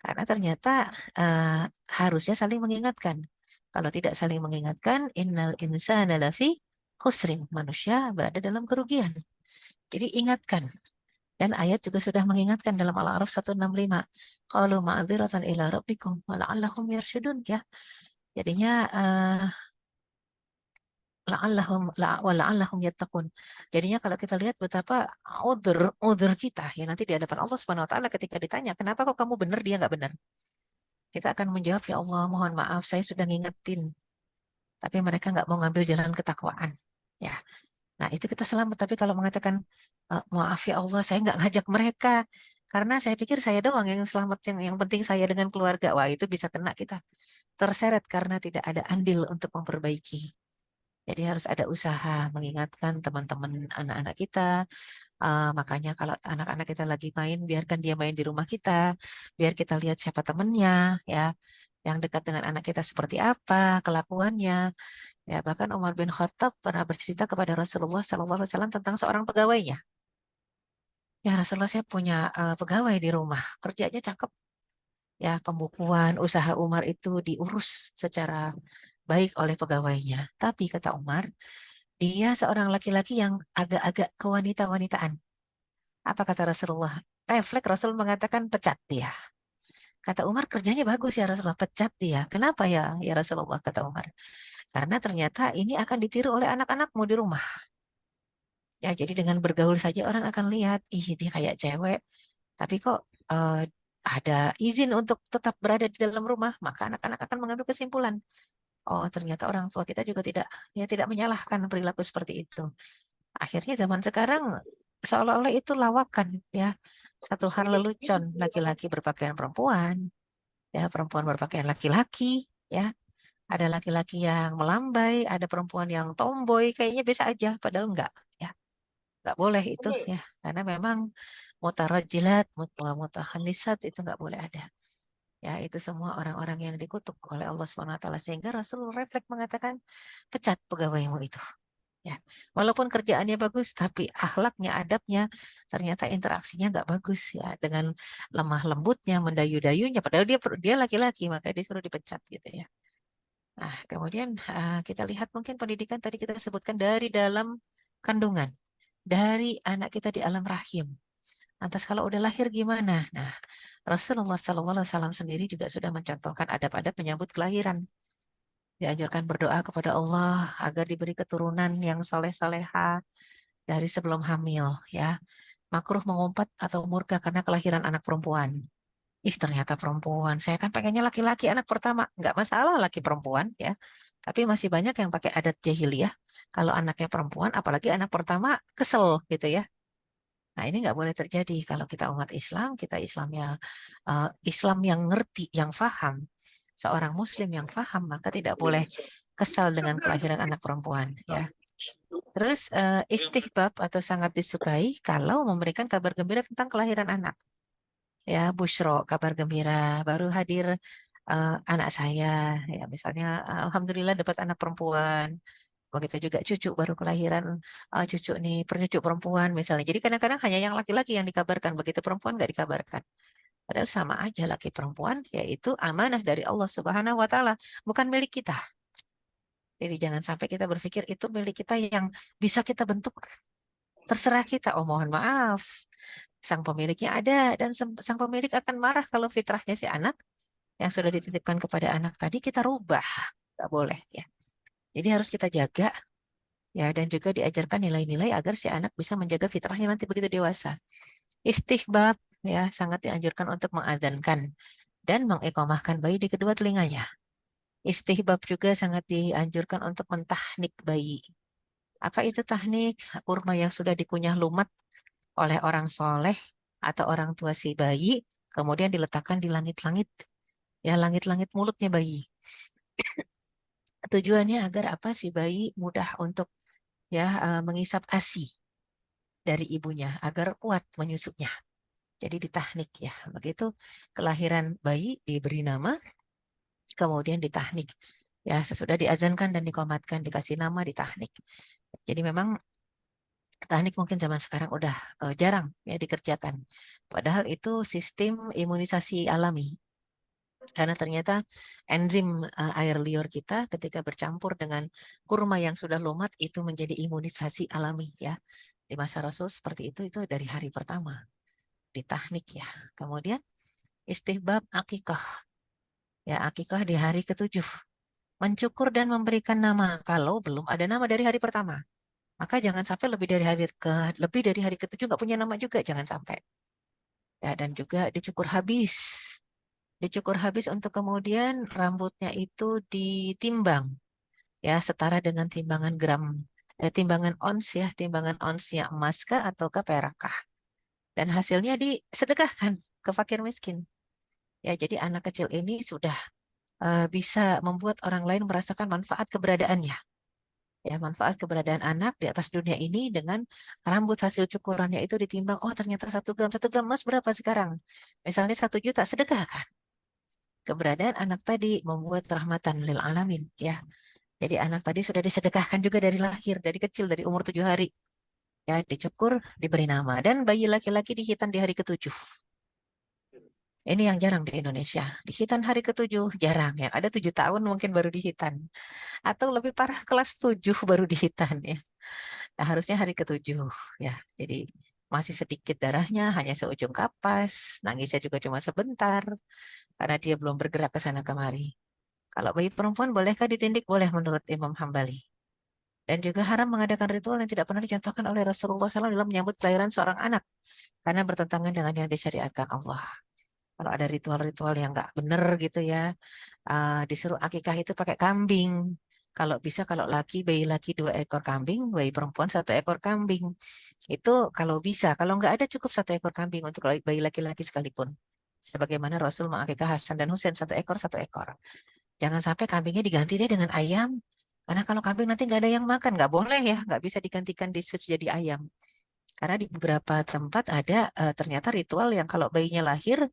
Karena ternyata harusnya saling mengingatkan. Kalau tidak saling mengingatkan, innal insana lafi khusrin. Manusia berada dalam kerugian. Jadi ingatkan. Dan ayat juga sudah mengingatkan dalam Al-A'raf 165. Qalu ma'dziratan ila rabbikum wa la'allahum yarsyudun ya. Jadinya la'allahum yattaqun. Jadinya kalau kita lihat betapa udzur kita ya nanti di hadapan Allah Subhanahu wa taala, ketika ditanya, "Kenapa kok kamu benar dia nggak benar?" Kita akan menjawab, "Ya Allah, mohon maaf, saya sudah ngingetin, tapi mereka nggak mau ngambil jalan ketakwaan." Ya. Nah, itu kita selamat. Tapi kalau mengatakan, "Maaf ya Allah, saya nggak ngajak mereka karena saya pikir saya doang yang selamat, yang penting saya dengan keluarga." Wah, itu bisa kena kita terseret karena tidak ada andil untuk memperbaiki. Jadi harus ada usaha mengingatkan teman-teman anak-anak kita. Makanya kalau anak-anak kita lagi main, biarkan dia main di rumah kita, biar kita lihat siapa temannya, ya, yang dekat dengan anak kita seperti apa kelakuannya. Ya, bahkan Umar bin Khattab pernah bercerita kepada Rasulullah SAW tentang seorang pegawainya. Ya Rasulullah, saya punya pegawai di rumah, kerjanya cakep. Ya, pembukuan usaha Umar itu diurus secara baik oleh pegawainya. Tapi kata Umar, dia seorang laki-laki yang agak-agak kewanita-wanitaan. Apa kata Rasulullah? Refleks Rasul mengatakan, pecat dia. Kata Umar, kerjanya bagus ya Rasulullah, pecat dia. Kenapa ya Rasulullah, kata Umar? Karena ternyata ini akan ditiru oleh anak-anakmu di rumah. Ya, jadi dengan bergaul saja orang akan lihat, ih dia kayak cewek, tapi kok ada izin untuk tetap berada di dalam rumah, maka anak-anak akan mengambil kesimpulan, oh ternyata orang tua kita juga tidak menyalahkan perilaku seperti itu. Akhirnya zaman sekarang seolah-olah itu lawakan ya, satu hal lelucon, laki-laki berpakaian perempuan, ya perempuan berpakaian laki-laki, ya ada laki-laki yang melambai, ada perempuan yang tomboy, kayaknya biasa aja, padahal enggak ya, enggak boleh itu ya, karena memang mutarajjilat, mutakhannisat itu enggak boleh ada. Ya, itu semua orang-orang yang dikutuk oleh Allah SWT, sehingga Rasul refleks mengatakan, pecat pegawaimu itu. Ya, walaupun kerjaannya bagus, tapi akhlaknya, adabnya, ternyata interaksinya nggak bagus ya, dengan lemah lembutnya, mendayu-dayunya, padahal dia laki-laki, maka disuruh dipecat gitu ya. Nah, kemudian kita lihat mungkin pendidikan tadi kita sebutkan dari dalam kandungan, dari anak kita di alam rahim. Lantas kalau udah lahir gimana? Nah, Rasulullah SAW sendiri juga sudah mencontohkan adab-adab menyambut kelahiran. Dianjurkan berdoa kepada Allah agar diberi keturunan yang soleh-soleha dari sebelum hamil. Ya, makruh mengumpat atau murka karena kelahiran anak perempuan. Ih, ternyata perempuan. Saya kan pengennya laki-laki anak pertama. Nggak masalah laki perempuan ya. Tapi masih banyak yang pakai adat jahiliyah. Kalau anaknya perempuan, apalagi anak pertama, kesel gitu ya. Nah, ini nggak boleh terjadi. Kalau kita umat Islam, kita Islam yang ngerti, yang faham. Seorang Muslim yang faham, maka tidak boleh kesal dengan kelahiran anak perempuan. Ya. Terus istihbab atau sangat disukai kalau memberikan kabar gembira tentang kelahiran anak. Ya, busyro, kabar gembira, baru hadir anak saya. Ya, misalnya, alhamdulillah dapat anak perempuan. Begitu juga cucu baru kelahiran, cucu nih percucu perempuan misalnya. Jadi kadang-kadang hanya yang laki-laki yang dikabarkan, begitu perempuan nggak dikabarkan. Padahal sama aja laki perempuan, yaitu amanah dari Allah Subhanahu wa Ta'ala, bukan milik kita. Jadi jangan sampai kita berpikir itu milik kita yang bisa kita bentuk. Terserah kita. Oh, mohon maaf. Sang pemiliknya ada dan sang pemilik akan marah kalau fitrahnya si anak yang sudah dititipkan kepada anak tadi kita rubah. Nggak boleh ya. Jadi harus kita jaga ya, dan juga diajarkan nilai-nilai agar si anak bisa menjaga fitrahnya nanti begitu dewasa. Istihbab ya, sangat dianjurkan untuk mengadzankan dan mengiqamahkan bayi di kedua telinganya. Istihbab juga sangat dianjurkan untuk mentahnik bayi. Apa itu tahnik? Kurma yang sudah dikunyah lumat oleh orang soleh atau orang tua si bayi, kemudian diletakkan di langit-langit, ya langit-langit mulutnya bayi. Tujuannya agar apa, si bayi mudah untuk ya mengisap ASI dari ibunya agar kuat menyusuknya. Jadi ditahnik ya. Begitu kelahiran bayi diberi nama, kemudian ditahnik. Ya, sesudah diazankan dan dikomatkan, dikasih nama, ditahnik. Jadi memang tahnik mungkin zaman sekarang udah jarang ya dikerjakan. Padahal itu sistem imunisasi alami. Karena ternyata enzim air liur kita ketika bercampur dengan kurma yang sudah lumat itu menjadi imunisasi alami ya. Di masa Rasul seperti itu dari hari pertama. Ditahnik ya. Kemudian istihbab akikah. Ya, akikah di hari ke-7. Mencukur dan memberikan nama kalau belum ada nama dari hari pertama. Maka jangan sampai lebih dari hari ke-7 nggak punya nama juga, jangan sampai. Ya, dan juga dicukur habis. Dicukur habis untuk kemudian rambutnya itu ditimbang. Ya, setara dengan timbangan ons ya, timbangan onsnya emas kah ataukah perak kah. Dan hasilnya disedekahkan ke fakir miskin. Ya, jadi anak kecil ini sudah bisa membuat orang lain merasakan manfaat keberadaannya. Ya, manfaat keberadaan anak di atas dunia ini dengan rambut hasil cukurannya itu ditimbang. Oh, ternyata 1 gram emas berapa sekarang? Misalnya 1 juta, sedekahkan. Keberadaan anak tadi membuat rahmatan lil alamin. Ya, jadi anak tadi sudah disedekahkan juga dari lahir, dari kecil, dari umur 7 hari. Ya, dicukur, diberi nama. Dan bayi laki-laki dihitan di hari ke-7. Ini yang jarang di Indonesia. Dihitan hari ke-7 jarang ya. Ada 7 tahun mungkin baru dihitan. Atau lebih parah kelas 7 baru dihitan ya. Nah, harusnya hari ke-7 ya. Jadi masih sedikit darahnya, hanya seujung kapas. Nangisnya juga cuma sebentar karena dia belum bergerak ke sana kemari. Kalau bayi perempuan bolehkah ditindik? Boleh menurut Imam Hambali. Dan juga haram mengadakan ritual yang tidak pernah dicontohkan oleh Rasulullah SAW dalam menyambut kelahiran seorang anak. Karena bertentangan dengan yang disyariatkan Allah. Kalau ada ritual-ritual yang nggak benar gitu ya, disuruh akikah itu pakai kambing. Kalau bisa, kalau bayi laki 2 ekor kambing, bayi perempuan 1 ekor kambing. Itu kalau bisa, kalau nggak ada cukup 1 ekor kambing untuk bayi laki-laki sekalipun. Sebagaimana Rasul mengakikah Hasan dan Husain 1 ekor 1 ekor. Jangan sampai kambingnya diganti deh dengan ayam. Karena kalau kambing nanti nggak ada yang makan, nggak boleh ya, nggak bisa digantikan di switch jadi ayam. Karena di beberapa tempat ada ternyata ritual yang kalau bayinya lahir,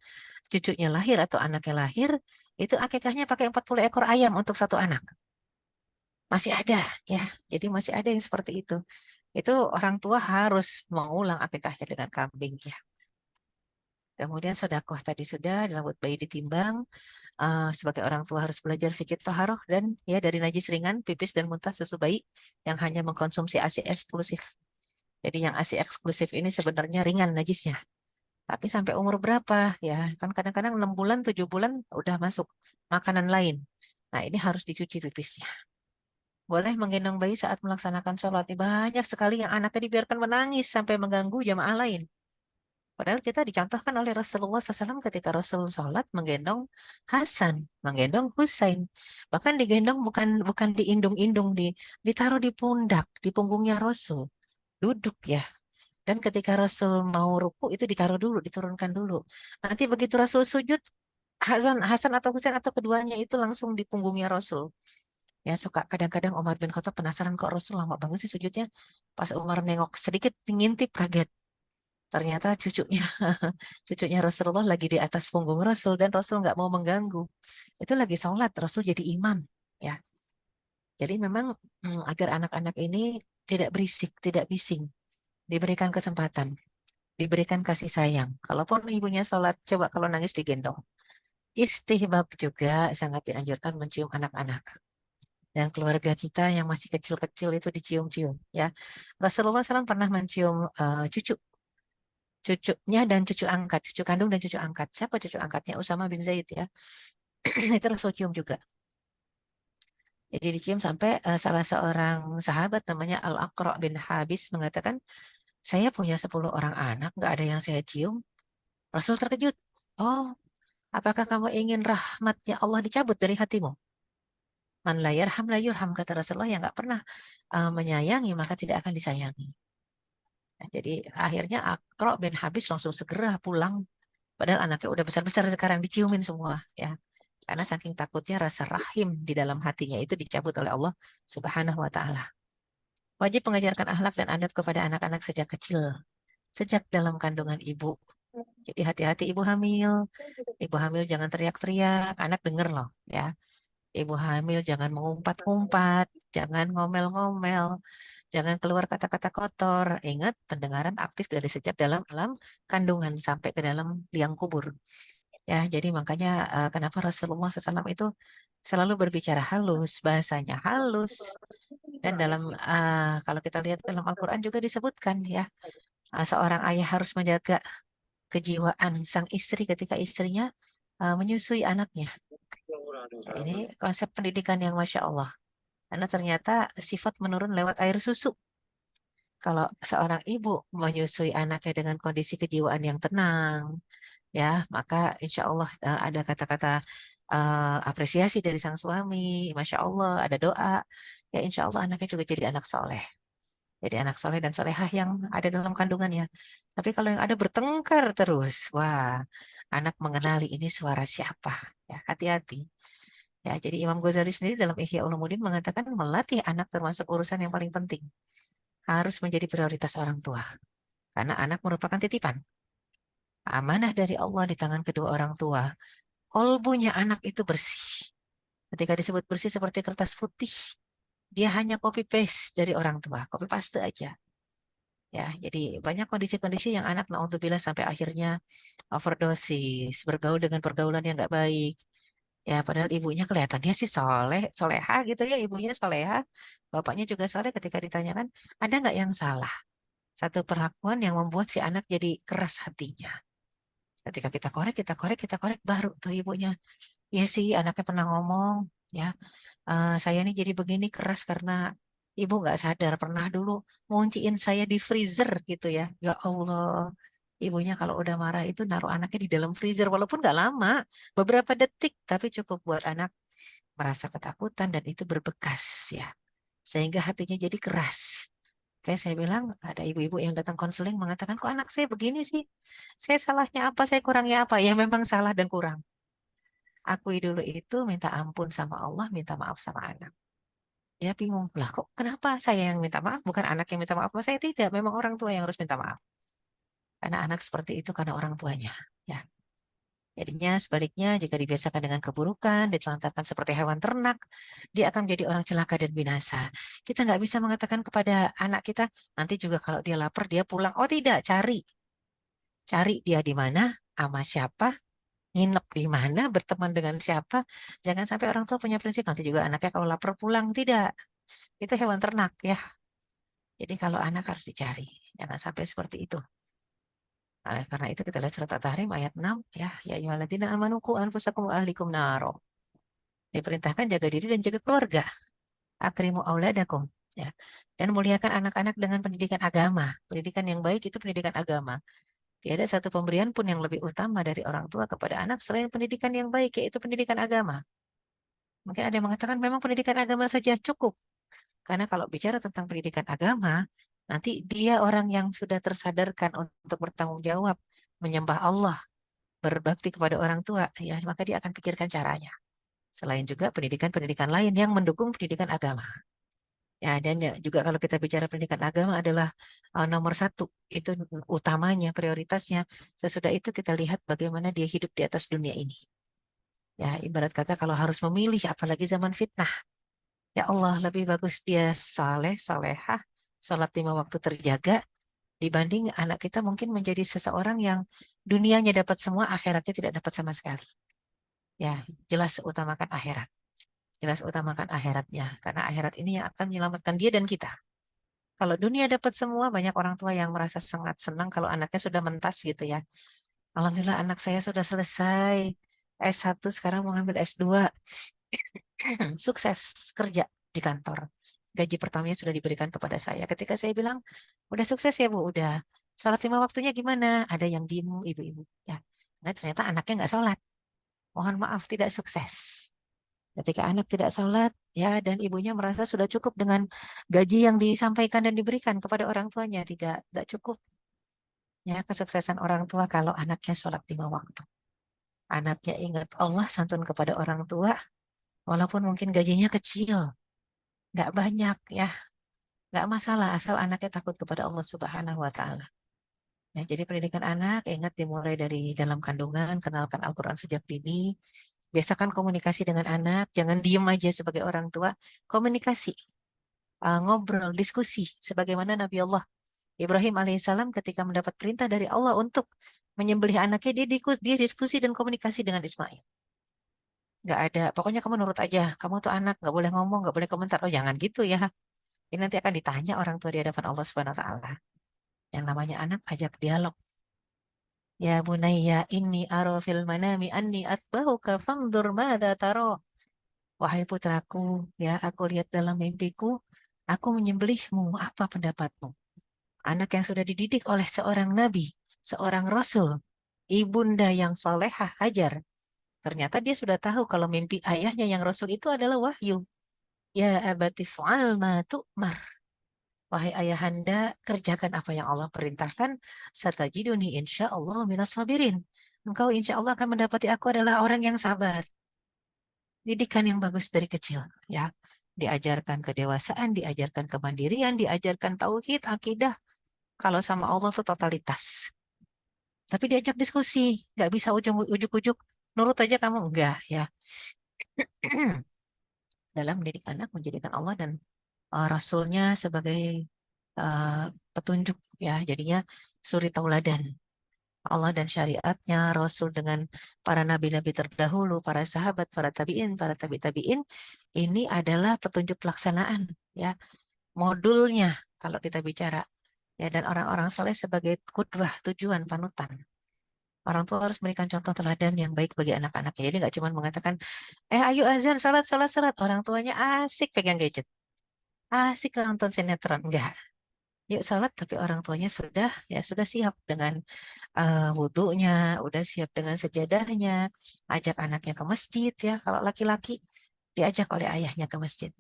cucunya lahir atau anaknya lahir, itu akikahnya pakai 40 ekor ayam untuk satu anak. Masih ada ya. Jadi masih ada yang seperti itu. Itu orang tua harus mengulang akikahnya dengan kambing ya. Kemudian sedekah tadi sudah, rambut bayi ditimbang. Sebagai orang tua harus belajar fikih taharah dan ya dari najis ringan, pipis dan muntah susu bayi yang hanya mengkonsumsi ASI eksklusif. Jadi yang ASI eksklusif ini sebenarnya ringan najisnya. Tapi sampai umur berapa ya? Kan kadang-kadang 6 bulan, 7 bulan udah masuk makanan lain. Nah, ini harus dicuci pipisnya. Boleh menggendong bayi saat melaksanakan sholat. Banyak sekali yang anaknya dibiarkan menangis sampai mengganggu jamaah lain. Padahal kita dicontohkan oleh Rasulullah SAW ketika Rasul sholat menggendong Hasan, menggendong Husain. Bahkan digendong bukan diindung-indung, ditaruh di pundak, di punggungnya Rasul. Duduk ya. Dan ketika Rasul mau ruku itu ditaruh dulu, diturunkan dulu. Nanti begitu Rasul sujud, Hasan atau Husain atau keduanya itu langsung di punggungnya Rasul. Ya suka kadang-kadang Umar bin Khattab penasaran kok Rasul lama banget sih sujudnya. Pas Umar nengok sedikit ngintip kaget. Ternyata cucunya Rasulullah lagi di atas punggung Rasul dan Rasul nggak mau mengganggu. Itu lagi sholat, Rasul jadi imam. Ya, jadi memang agar anak-anak ini tidak berisik, tidak bising, diberikan kesempatan, diberikan kasih sayang. Kalaupun ibunya sholat, coba kalau nangis digendong. Istihbab juga sangat dianjurkan mencium anak-anak. Dan keluarga kita yang masih kecil-kecil itu dicium-cium. Ya, Rasulullah SAW pernah mencium cucunya dan cucu angkat, cucu kandung dan cucu angkat. Siapa cucu angkatnya? Usama bin Zaid ya. Itu Rasul cium juga. Jadi dicium sampai salah seorang sahabat namanya Al-Aqra bin Habis mengatakan, saya punya 10 orang anak, nggak ada yang saya cium. Rasul terkejut. Oh, apakah kamu ingin rahmatnya Allah dicabut dari hatimu? Man la yarham la yurham, kata Rasulullah, yang nggak pernah menyayangi maka tidak akan disayangi. Nah, jadi akhirnya Aqra bin Habis langsung segera pulang. Padahal anaknya udah besar-besar sekarang diciumin semua ya. Karena saking takutnya rasa rahim di dalam hatinya itu dicabut oleh Allah Subhanahu wa taala. Wajib mengajarkan akhlak dan adab kepada anak-anak sejak kecil, sejak dalam kandungan ibu. Jadi hati-hati ibu hamil. Ibu hamil jangan teriak-teriak, anak denger loh ya. Ibu hamil jangan mengumpat-ngumpat, jangan ngomel-ngomel, jangan keluar kata-kata kotor. Ingat, pendengaran aktif dari sejak dalam alam kandungan sampai ke dalam liang kubur. Ya, jadi makanya kenapa Rasulullah SAW itu selalu berbicara halus, bahasanya halus. Dan dalam kalau kita lihat dalam Al-Quran juga disebutkan ya, seorang ayah harus menjaga kejiwaan sang istri ketika istrinya menyusui anaknya. Ya, ini konsep pendidikan yang Masya Allah. Karena ternyata sifat menurun lewat air susu. Kalau seorang ibu menyusui anaknya dengan kondisi kejiwaan yang tenang, ya, maka insya Allah ada kata-kata apresiasi dari sang suami, Masya Allah, ada doa, ya insya Allah anaknya juga jadi anak soleh. Jadi anak soleh dan solehah yang ada dalam kandungannya. Tapi kalau yang ada bertengkar terus, wah, anak mengenali ini suara siapa. Ya, hati-hati. Ya, jadi Imam Ghazali sendiri dalam Ihya Ulumuddin mengatakan melatih anak termasuk urusan yang paling penting. Harus menjadi prioritas orang tua. Karena anak merupakan titipan. Amanah dari Allah di tangan kedua orang tua. Kolbunya anak itu bersih. Ketika disebut bersih seperti kertas putih, dia hanya copy paste dari orang tua, copy paste aja. Ya, jadi banyak kondisi-kondisi yang anak naudzubillah sampai akhirnya overdosis, bergaul dengan pergaulan yang nggak baik. Ya, padahal ibunya kelihatannya sih soleha gitu ya, ibunya soleha, bapaknya juga soleh. Ketika ditanyakan, ada nggak yang salah? Satu perlakuan yang membuat si anak jadi keras hatinya. Ketika kita korek, baru tuh ibunya. Iya sih, anaknya pernah ngomong, ya, saya nih jadi begini keras karena ibu nggak sadar pernah dulu ngunciin saya di freezer gitu ya. Ya Allah, ibunya kalau udah marah itu naruh anaknya di dalam freezer, walaupun nggak lama, beberapa detik, tapi cukup buat anak merasa ketakutan dan itu berbekas ya, sehingga hatinya jadi keras. Kayak saya bilang, ada ibu-ibu yang datang konseling mengatakan, kok anak saya begini sih? Saya salahnya apa? Saya kurangnya apa? Ya memang salah dan kurang. Akui dulu itu, minta ampun sama Allah, minta maaf sama anak. Dia bingung, lah kok kenapa saya yang minta maaf, bukan anak yang minta maaf sama saya? Tidak, memang orang tua yang harus minta maaf. Karena anak seperti itu karena orang tuanya. Ya. Jadinya sebaliknya, jika dibiasakan dengan keburukan, ditelantarkan seperti hewan ternak, dia akan menjadi orang celaka dan binasa. Kita nggak bisa mengatakan kepada anak kita, nanti juga kalau dia lapar, dia pulang. Oh tidak, cari. Cari dia di mana, sama siapa, nginep di mana, berteman dengan siapa. Jangan sampai orang tua punya prinsip, nanti juga anaknya kalau lapar pulang. Tidak. Itu hewan ternak ya. Jadi kalau anak harus dicari. Jangan sampai seperti itu. Oleh karena itu kita lihat surat At-Tahrim ayat 6 ya, ya ayyuhalladzina amanu qu anfusakum wa ahlikum naro. Diperintahkan jaga diri dan jaga keluarga. Akrimu auladakum ya. Dan muliakan anak-anak dengan pendidikan agama. Pendidikan yang baik itu pendidikan agama. Tiada satu pemberian pun yang lebih utama dari orang tua kepada anak selain pendidikan yang baik, yaitu pendidikan agama. Mungkin ada yang mengatakan memang pendidikan agama saja cukup. Karena kalau bicara tentang pendidikan agama, nanti dia orang yang sudah tersadarkan untuk bertanggung jawab, menyembah Allah, berbakti kepada orang tua, ya maka dia akan pikirkan caranya. Selain juga pendidikan-pendidikan lain yang mendukung pendidikan agama. Ya, dan ya, juga kalau kita bicara pendidikan agama adalah nomor satu, itu utamanya, prioritasnya. Sesudah itu kita lihat bagaimana dia hidup di atas dunia ini. Ya, ibarat kata kalau harus memilih, apalagi zaman fitnah. Ya Allah, lebih bagus dia saleh, salehah, salat 5 waktu terjaga, dibanding anak kita mungkin menjadi seseorang yang dunianya dapat semua, akhiratnya tidak dapat sama sekali. Ya, jelas utamakan akhirat. Jelas utamakan akhiratnya. Karena akhirat ini yang akan menyelamatkan dia dan kita. Kalau dunia dapat semua, banyak orang tua yang merasa sangat senang kalau anaknya sudah mentas gitu ya. Alhamdulillah anak saya sudah selesai S1, sekarang mau ngambil S2. Sukses kerja di kantor. Gaji pertamanya sudah diberikan kepada saya. Ketika saya bilang, udah sukses ya Bu, udah. Sholat 5 waktunya gimana? Ada yang diem, ibu-ibu. Ya, karena ternyata anaknya nggak sholat. Mohon maaf, tidak sukses. Ketika anak tidak sholat, ya, dan ibunya merasa sudah cukup dengan gaji yang disampaikan dan diberikan kepada orang tuanya, tidak cukup. Ya, kesuksesan orang tua kalau anaknya sholat 5 waktu. Anaknya ingat Allah, santun kepada orang tua, walaupun mungkin gajinya kecil, nggak banyak ya, nggak masalah asal anaknya takut kepada Allah Subhanahu Wa Taala. Ya, jadi pendidikan anak ingat dimulai dari dalam kandungan, kenalkan Al-Quran sejak dini, biasakan komunikasi dengan anak, jangan diem aja sebagai orang tua, komunikasi, ngobrol, diskusi, sebagaimana Nabi Allah Ibrahim alaihissalam ketika mendapat perintah dari Allah untuk menyembelih anaknya, dia diskusi dan komunikasi dengan Ismail. Nggak ada, pokoknya kamu nurut aja, kamu tuh anak, nggak boleh ngomong, nggak boleh komentar. Oh jangan gitu ya. Ini nanti akan ditanya orang tua di hadapan Allah Subhanahu Wa Taala. Yang namanya anak, ajak dialog. Ya bunayya inni aro fil manami anni atbahuka fandur madza taro. Wahai putraku, ya aku lihat dalam mimpiku, aku menyembelihmu, apa pendapatmu? Anak yang sudah dididik oleh seorang nabi, seorang rasul, ibunda yang salehah Hajar. Ternyata dia sudah tahu kalau mimpi ayahnya yang rasul itu adalah wahyu. Ya abati fa'al ma tu'mar. Wahai ayahanda, kerjakan apa yang Allah perintahkan. Satajiduni insya Allah minas sabirin. Engkau insya Allah akan mendapati aku adalah orang yang sabar. Didikan yang bagus dari kecil, ya. Diajarkan kedewasaan, diajarkan kemandirian, diajarkan tauhid, akidah. Kalau sama Allah itu totalitas. Tapi diajak diskusi, nggak bisa ujuk-ujuk, nurut aja kamu enggak, ya. Dalam mendidik anak, menjadikan Allah dan Rasulnya sebagai petunjuk, ya. Jadinya suri tauladan. Allah dan syariatnya, Rasul dengan para nabi-nabi terdahulu, para sahabat, para tabi'in, para tabi'in, ini adalah petunjuk pelaksanaan, ya, modulnya kalau kita bicara, ya, dan orang-orang soleh sebagai qudwah, tujuan, panutan. Orang tua harus memberikan contoh teladan yang baik bagi anak-anaknya. Jadi nggak cuma mengatakan, ayo azan, salat, salat, salat. Orang tuanya asik pegang gadget, asik nonton sinetron, enggak. Yuk salat, tapi orang tuanya sudah siap dengan wudhunya, udah siap dengan sejadahnya, ajak anaknya ke masjid ya. Kalau laki-laki diajak oleh ayahnya ke masjid.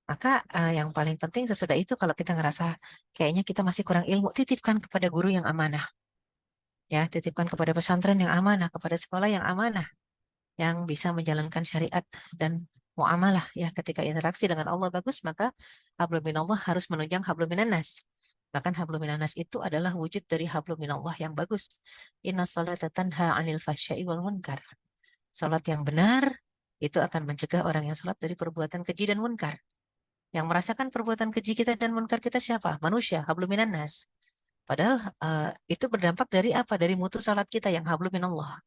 Maka yang paling penting sesudah itu kalau kita ngerasa kayaknya kita masih kurang ilmu, titipkan kepada guru yang amanah. Ya, titipkan kepada pesantren yang amanah, kepada sekolah yang amanah, yang bisa menjalankan syariat dan muamalah ya, ketika interaksi dengan Allah bagus, maka hablum minallah harus menunjang hablum minannas. Bahkan hablum minannas itu adalah wujud dari hablum minallah yang bagus. Inna sholata tanha 'anil fahsya'i wal munkar. Salat yang benar itu akan mencegah orang yang salat dari perbuatan keji dan munkar. Yang merasakan perbuatan keji kita dan munkar kita siapa? Manusia, hablum minannas. Padahal itu berdampak dari apa? Dari mutu salat kita yang hablum minallah.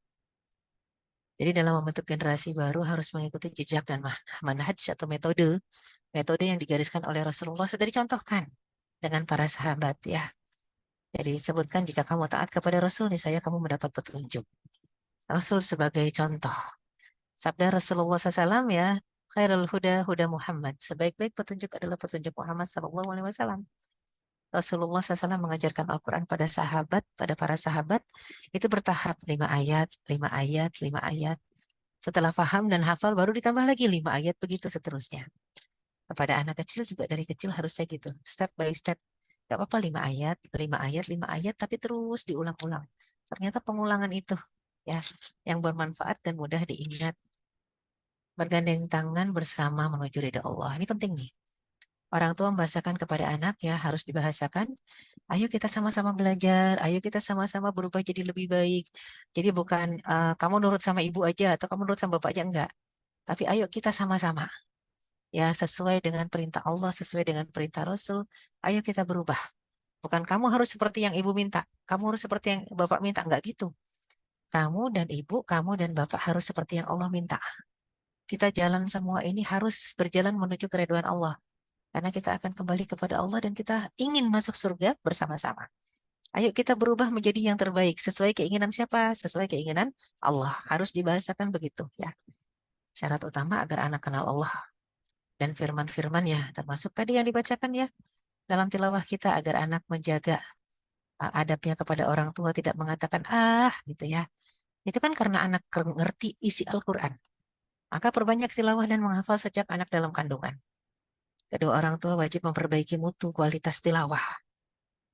Jadi dalam membentuk generasi baru harus mengikuti jejak dan manhaj atau metode yang digariskan oleh Rasulullah sudah dicontohkan dengan para sahabat ya. Jadi disebutkan jika kamu taat kepada Rasul, niscaya kamu mendapat petunjuk. Rasul sebagai contoh. Sabda Rasulullah SAW ya, khairul huda huda Muhammad. Sebaik-baik petunjuk adalah petunjuk Muhammad SAW. Rasulullah SAW mengajarkan Al-Quran pada para sahabat, itu bertahap 5 ayat, 5 ayat, 5 ayat. Setelah paham dan hafal, baru ditambah lagi 5 ayat, begitu seterusnya. Kepada anak kecil juga dari kecil harusnya gitu, step by step. Gak apa-apa 5 ayat, 5 ayat, 5 ayat, tapi terus diulang-ulang. Ternyata pengulangan itu ya yang bermanfaat dan mudah diingat. Bergandeng tangan bersama menuju ridha Allah. Ini penting nih. Orang tua membahasakan kepada anak ya harus dibahasakan. Ayo kita sama-sama belajar, ayo kita sama-sama berubah jadi lebih baik. Jadi bukan kamu nurut sama ibu aja atau kamu nurut sama bapak aja, enggak. Tapi ayo kita sama-sama. Ya sesuai dengan perintah Allah, sesuai dengan perintah Rasul. Ayo kita berubah. Bukan kamu harus seperti yang ibu minta, kamu harus seperti yang bapak minta, enggak gitu. Kamu dan ibu, kamu dan bapak harus seperti yang Allah minta. Kita jalan semua ini harus berjalan menuju keridhaan Allah. Karena kita akan kembali kepada Allah dan kita ingin masuk surga bersama-sama. Ayo kita berubah menjadi yang terbaik. Sesuai keinginan siapa? Sesuai keinginan Allah. Harus dibahasakan begitu ya. Syarat utama agar anak kenal Allah. Dan firman-firman ya, termasuk tadi yang dibacakan ya. Dalam tilawah kita agar anak menjaga adabnya kepada orang tua, tidak mengatakan gitu ya. Itu kan karena anak ngerti isi Al-Quran. Maka perbanyak tilawah dan menghafal sejak anak dalam kandungan. Kedua orang tua wajib memperbaiki mutu kualitas tilawah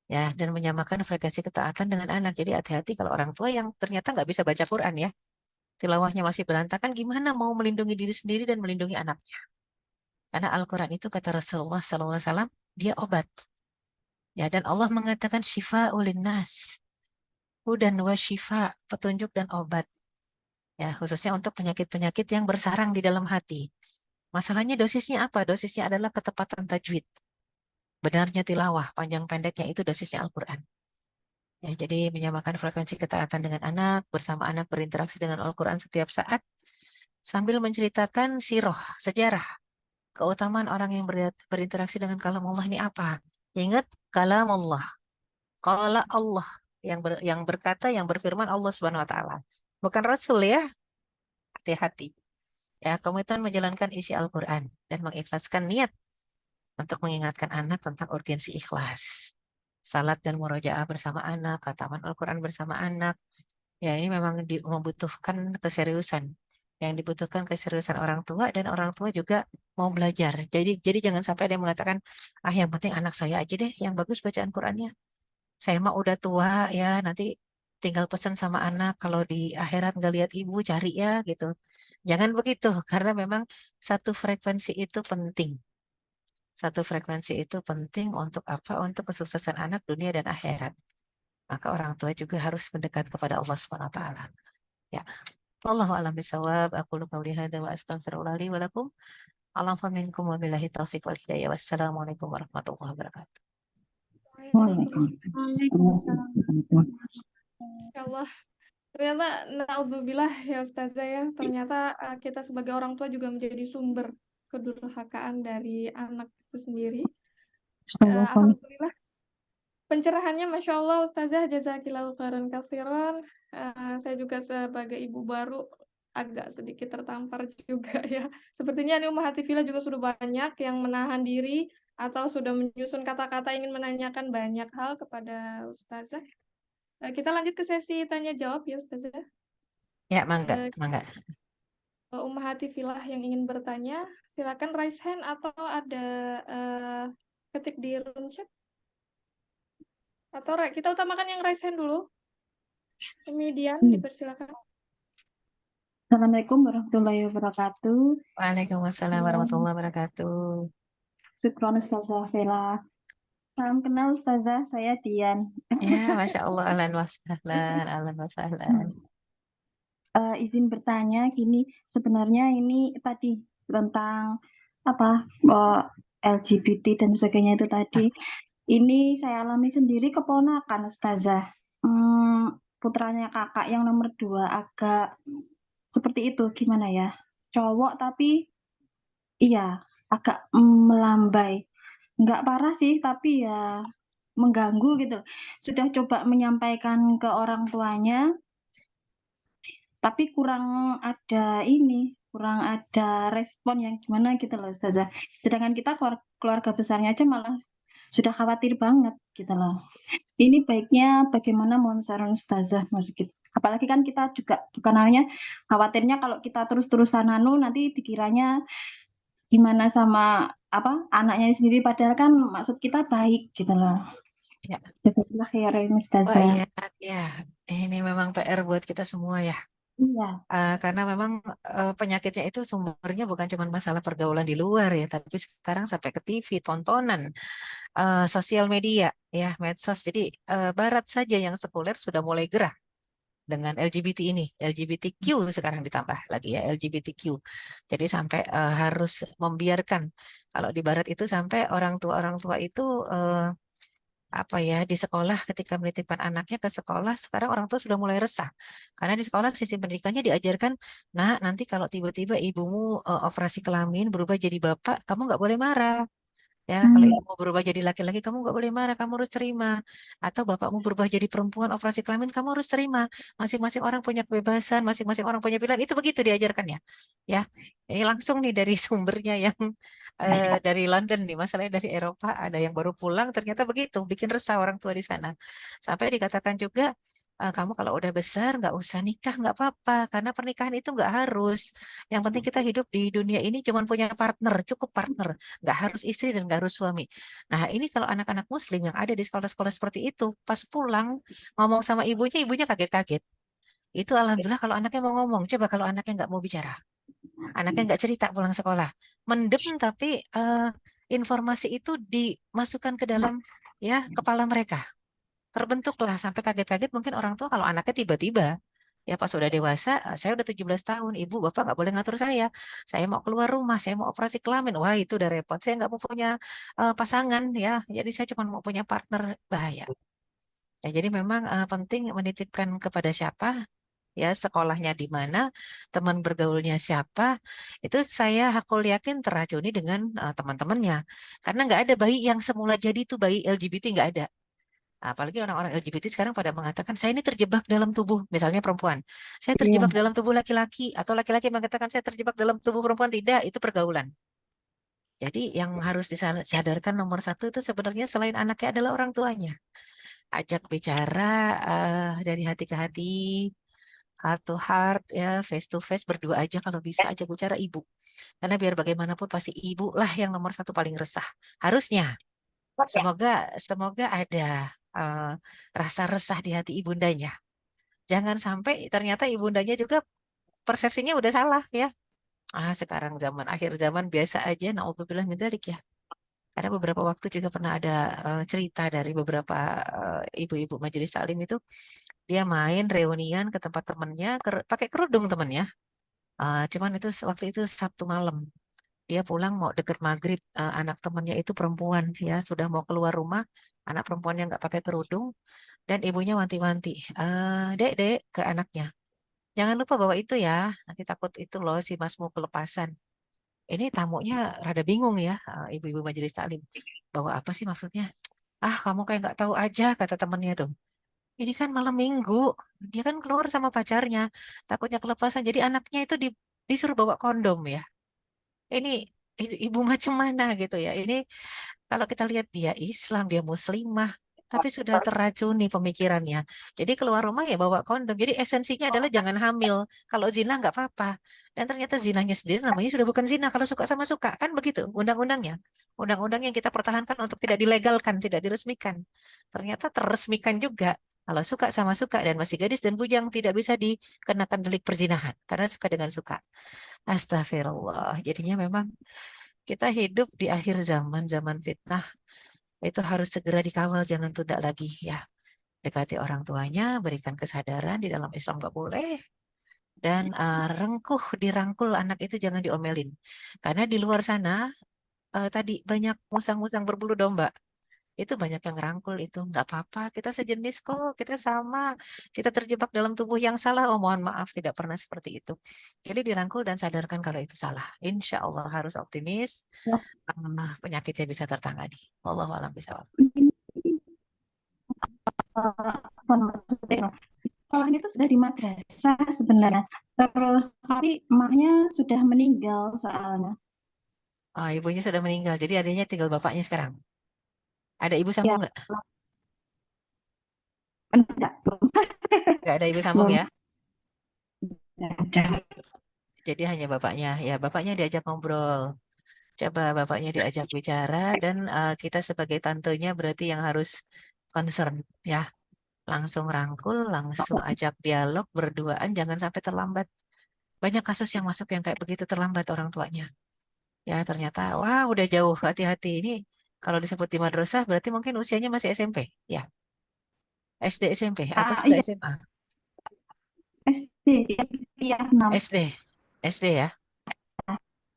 ya dan menyamakan frekuensi ketaatan dengan anak. Jadi hati-hati kalau orang tua yang ternyata nggak bisa baca Quran ya, tilawahnya masih berantakan, gimana mau melindungi diri sendiri dan melindungi anaknya? Karena Al-Quran itu kata Rasulullah SAW, dia obat. Ya, dan Allah mengatakan syifa ulinnas, hudan wa syifa, petunjuk dan obat. Ya, khususnya untuk penyakit-penyakit yang bersarang di dalam hati. Masalahnya dosisnya apa? Dosisnya adalah ketepatan tajwid. Benarnya tilawah, panjang pendeknya itu dosisnya Al-Quran. Ya, jadi menyamakan frekuensi ketaatan dengan anak, bersama anak berinteraksi dengan Al-Quran setiap saat, sambil menceritakan siroh, sejarah, keutamaan orang yang berinteraksi dengan kalam Allah ini apa. Ingat, kalam Allah. Qala Allah, yang berkata, yang berfirman Allah Subhanahu wa Ta'ala. Bukan Rasul ya, hati-hati. Ya, komitmen menjalankan isi Al-Quran dan mengikhlaskan niat untuk mengingatkan anak tentang urgensi ikhlas. Salat dan murojaah bersama anak, khataman Al-Quran bersama anak. Ya, ini memang membutuhkan keseriusan. Yang dibutuhkan keseriusan orang tua dan orang tua juga mau belajar. Jadi jangan sampai ada yang mengatakan, yang penting anak saya aja deh yang bagus bacaan Qurannya. Saya mah udah tua ya, nanti tinggal pesan sama anak kalau di akhirat nggak lihat ibu cari ya gitu. Jangan begitu karena memang satu frekuensi itu penting. Satu frekuensi itu penting untuk apa? Untuk kesuksesan anak dunia dan akhirat. Maka orang tua juga harus mendekat kepada Allah Subhanahu wa taala. Ya. Wallahu a'lam bishawab. Aku qouli hadza wa astaghfirullah li wa lakum. Allahu minkum wa billahi taufiq wal hidayah. Wassalamualaikum warahmatullahi wabarakatuh. Waalaikumsalam. Ya Allah. Ternyata nauzubillah ya Ustazah ya. Ternyata kita sebagai orang tua juga menjadi sumber kedurhakaan dari anak itu sendiri. Alhamdulillah. Pencerahannya Masya Allah Ustazah, jazakillahu khairan katsiran. Saya juga sebagai ibu baru agak sedikit tertampar juga ya. Sepertinya nih Ummahat Fillah juga sudah banyak yang menahan diri atau sudah menyusun kata-kata ingin menanyakan banyak hal kepada Ustazah. Kita lanjut ke sesi tanya jawab ya Ustazah. Ya, mangga. Ummahat Fillah yang ingin bertanya, silakan raise hand atau ada ketik di room chat. Atau kita utamakan yang raise hand dulu. Kemudian dipersilakan. Assalamualaikum warahmatullahi wabarakatuh. Waalaikumsalam warahmatullahi wabarakatuh. Syukron Ustazah Vela. Salam kenal Ustazah, saya Dian. Ya, Masya Allah, ahlan wa sahlan, ahlan wa sahlan. Izin bertanya gini, sebenarnya ini tadi tentang apa LGBT dan sebagainya itu tadi. Ini saya alami sendiri keponakan Ustazah. Putranya kakak yang nomor 2 agak seperti itu, gimana ya? Cowok tapi iya agak melambai. Nggak parah sih, tapi ya mengganggu gitu. Sudah coba menyampaikan ke orang tuanya, tapi kurang ada respon yang gimana gitu loh Ustazah. Sedangkan kita keluarga besarnya aja malah sudah khawatir banget gitu loh. Ini baiknya bagaimana, mohon saran Ustazah, maksud gitu. Apalagi kan kita juga bukan hanya khawatirnya kalau kita terus-terusan nanti dikiranya gimana sama anaknya sendiri, padahal kan maksud kita baik gitu loh. Ya. Jazakallah khairan Wah, Ustazah. iya, ya. Ini memang PR buat kita semua ya. Iya. Karena memang penyakitnya itu sumbernya bukan cuma masalah pergaulan di luar ya, tapi sekarang sampai ke TV, tontonan, sosial media, ya, medsos. Jadi Barat saja yang sekuler sudah mulai gerah dengan LGBT ini, LGBTQ sekarang ditambah lagi ya, LGBTQ. Jadi sampai harus membiarkan, kalau di Barat itu sampai orang tua itu di sekolah ketika menitipkan anaknya ke sekolah, sekarang orang tua sudah mulai resah karena di sekolah sistem pendidikannya diajarkan, nah nanti kalau tiba-tiba ibumu operasi kelamin berubah jadi bapak, kamu nggak boleh marah. Ya, kalau ibumu berubah jadi laki-laki, kamu nggak boleh marah, kamu harus terima. Atau bapakmu berubah jadi perempuan, operasi kelamin, kamu harus terima. Masing-masing orang punya kebebasan, masing-masing orang punya pilihan. Itu begitu diajarkan ya. Ini langsung nih dari sumbernya yang dari London nih, masalahnya dari Eropa. Ada yang baru pulang, ternyata begitu, bikin resah orang tua di sana. Sampai dikatakan juga, kamu kalau udah besar nggak usah nikah, nggak apa-apa, karena pernikahan itu nggak harus. Yang penting kita hidup di dunia ini cuma punya partner, cukup partner, nggak harus istri dan nggak harus suami. Nah, ini kalau anak-anak Muslim yang ada di sekolah-sekolah seperti itu, pas pulang ngomong sama ibunya kaget-kaget. Itu alhamdulillah kalau anaknya mau ngomong. Coba kalau anaknya nggak mau bicara, anaknya nggak cerita pulang sekolah, mendem, tapi informasi itu dimasukkan ke dalam kepala mereka. Terbentuklah sampai kaget-kaget mungkin orang tua kalau anaknya tiba-tiba ya pas sudah dewasa, saya udah 17 tahun, ibu bapak nggak boleh ngatur saya mau keluar rumah, saya mau operasi kelamin, wah itu udah repot, saya nggak mau punya pasangan ya, jadi saya cuma mau punya partner, bahaya. Ya, jadi memang penting menitipkan kepada siapa, ya sekolahnya di mana, teman bergaulnya siapa, itu aku yakin teracuni dengan teman-temannya, karena nggak ada bayi yang semula jadi itu bayi LGBT, nggak ada. Apalagi orang-orang LGBT sekarang pada mengatakan, saya ini terjebak dalam tubuh, misalnya perempuan. Saya terjebak dalam tubuh laki-laki, atau laki-laki mengatakan saya terjebak dalam tubuh perempuan. Tidak, itu pergaulan. Jadi yang harus disadarkan nomor satu itu sebenarnya selain anaknya adalah orang tuanya. Ajak bicara dari hati ke hati, heart to heart, ya, face to face, berdua aja kalau bisa, ajak bicara ibu. Karena biar bagaimanapun pasti ibu lah yang nomor satu paling resah. Harusnya. Semoga ada rasa resah di hati ibundanya. Jangan sampai ternyata ibundanya juga persepsinya udah salah ya. Sekarang akhir zaman biasa aja, naudzubillah min dzalik ya. Karena beberapa waktu juga pernah ada cerita dari beberapa ibu-ibu majelis taklim itu, dia main reunian ke tempat temennya, pakai kerudung temennya. Cuman itu waktu itu Sabtu malam. Dia pulang mau deket maghrib, anak temannya itu perempuan ya, sudah mau keluar rumah, anak perempuannya nggak pakai kerudung, dan ibunya wanti-wanti, dek ke anaknya, jangan lupa bawa itu ya, nanti takut itu loh si masmu kelepasan. Ini tamunya rada bingung ya, ibu-ibu majelis taklim, bawa apa sih maksudnya? Kamu kayak nggak tahu aja, kata temannya tuh. Ini kan malam minggu, dia kan keluar sama pacarnya, takutnya kelepasan, jadi anaknya itu disuruh bawa kondom ya. Ini ibu macam mana gitu ya. Ini kalau kita lihat dia Islam, dia muslimah, tapi sudah teracuni pemikirannya. Jadi keluar rumah ya bawa kondom. Jadi esensinya adalah jangan hamil. Kalau zina nggak apa-apa. Dan ternyata zinanya sendiri namanya sudah bukan zina. Kalau suka sama suka. Kan begitu undang-undangnya. Undang-undang yang kita pertahankan untuk tidak dilegalkan, tidak diresmikan. Ternyata terresmikan juga. Kalau suka sama suka dan masih gadis dan bujang tidak bisa dikenakan delik perzinahan karena suka dengan suka. Astagfirullah. Jadinya memang kita hidup di akhir zaman, zaman fitnah. Itu harus segera dikawal, jangan tunda lagi ya. Dekati orang tuanya, berikan kesadaran di dalam Islam nggak boleh. Dan dirangkul anak itu jangan diomelin. Karena di luar sana tadi banyak musang-musang berbulu domba. Itu banyak yang ngerangkul itu. Nggak apa-apa, kita sejenis kok, kita sama. Kita terjebak dalam tubuh yang salah. Oh mohon maaf, tidak pernah seperti itu. Jadi dirangkul dan sadarkan kalau itu salah. Insya Allah harus optimis. Penyakitnya bisa tertangani. Wallahu a'lam bishawab. Apa maksudnya? Sekolahnya itu sudah di madrasah sebenarnya. Terus tapi emaknya sudah meninggal soalnya. Oh, ibunya sudah meninggal, jadi adanya tinggal bapaknya sekarang. Ada ibu Ya, sambung nggak? enggak, belum Nggak ada ibu sambung ya? ada. Jadi hanya bapaknya. Ya, bapaknya diajak ngobrol. Coba bapaknya diajak bicara dan kita sebagai tantenya berarti yang harus concern ya. Langsung rangkul, langsung ajak dialog berduaan, jangan sampai terlambat. Banyak kasus yang masuk yang kayak begitu terlambat orang tuanya. Ya, ternyata wah udah jauh, hati-hati ini. Kalau disebut di madrasah berarti mungkin usianya masih SMP, ya. SD SMP atau sudah Iya, SMA? SD, ya 6. SD. SD ya.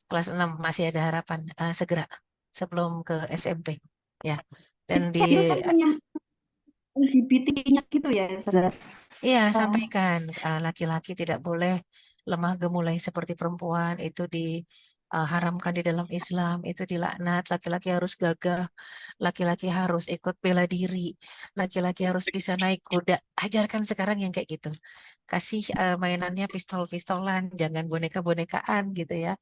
Kelas 6 masih ada harapan segera sebelum ke SMP ya. Dan di Itu kan punya LGBT-nya gitu ya, Ustazah. iya sampaikan laki-laki tidak boleh lemah gemulai seperti perempuan, itu diharamkan di dalam Islam, itu dilaknat. Laki-laki harus gagah, laki-laki harus ikut bela diri, laki-laki harus bisa naik kuda. Ajarkan sekarang yang kayak gitu. Kasih mainannya pistol-pistolan, jangan boneka-bonekaan gitu ya.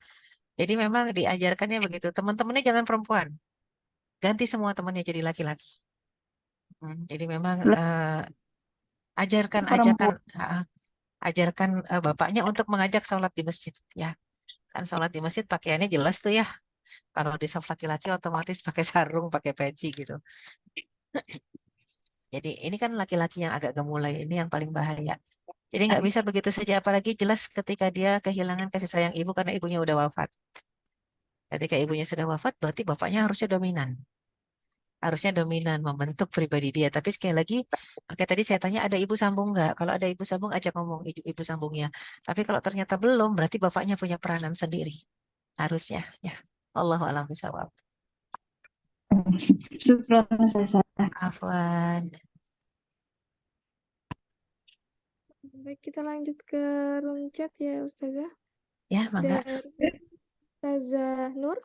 Jadi memang diajarkannya begitu. Teman-temannya jangan perempuan. Ganti semua temannya jadi laki-laki. Jadi memang ajarkan Perempuan. ajarkan bapaknya untuk mengajak sholat di masjid ya. Kan sholat di masjid pakaiannya jelas tuh ya. Kalau di saf laki-laki otomatis pakai sarung, pakai peci gitu. Jadi ini kan laki-laki yang agak gemulai, ini yang paling bahaya. Jadi nggak bisa begitu saja, apalagi jelas ketika dia kehilangan kasih sayang ibu karena ibunya udah wafat. Ketika ibunya sudah wafat, berarti bapaknya harusnya dominan. Harusnya dominan membentuk pribadi dia. Tapi sekali lagi, kayak tadi saya tanya ada ibu sambung nggak? Kalau ada ibu sambung, ajak ngomong ibu sambungnya. Tapi kalau ternyata belum, berarti bapaknya punya peranan sendiri. Harusnya, ya. Allahu a'lam bishawab. Syukron, Ustazah. Afwan. Baik, kita lanjut ke room chat ya, Ustazah. Ya, mangga. Dari Ustazah Nur.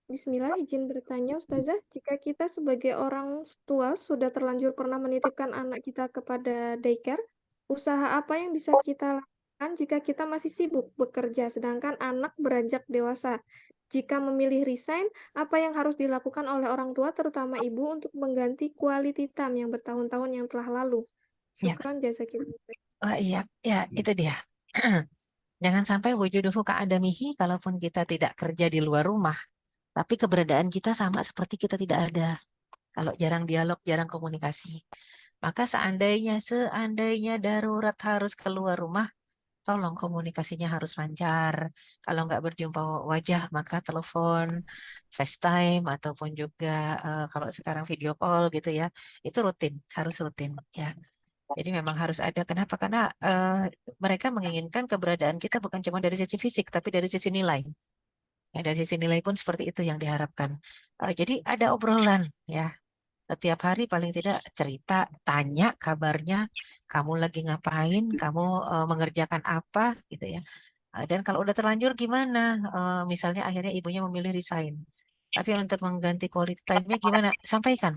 Bismillah, izin bertanya Ustazah, jika kita sebagai orang tua sudah terlanjur pernah menitipkan anak kita kepada daycare, usaha apa yang bisa kita lakukan jika kita masih sibuk bekerja, sedangkan anak beranjak dewasa? Jika memilih resign, apa yang harus dilakukan oleh orang tua, terutama ibu, untuk mengganti quality time yang bertahun-tahun yang telah lalu? Ya. Syukran, jazakillah. Oh iya, ya itu dia. Jangan sampai wujuduhu ka'adamihi, kalaupun kita tidak kerja di luar rumah, tapi keberadaan kita sama seperti kita tidak ada. Kalau jarang dialog, jarang komunikasi. Maka seandainya darurat harus keluar rumah, tolong komunikasinya harus lancar. Kalau nggak berjumpa wajah, maka telepon, FaceTime, ataupun juga kalau sekarang video call gitu ya, itu rutin, harus rutin ya. Jadi memang harus ada. Kenapa? Karena mereka menginginkan keberadaan kita bukan cuma dari sisi fisik, tapi dari sisi nilai. Ya, dari sisi nilai pun seperti itu yang diharapkan. Jadi ada obrolan ya. Setiap hari paling tidak cerita, tanya kabarnya, kamu lagi ngapain, kamu mengerjakan apa gitu ya. Dan kalau udah terlanjur gimana? Misalnya akhirnya ibunya memilih resign. Tapi untuk mengganti quality time-nya gimana? Sampaikan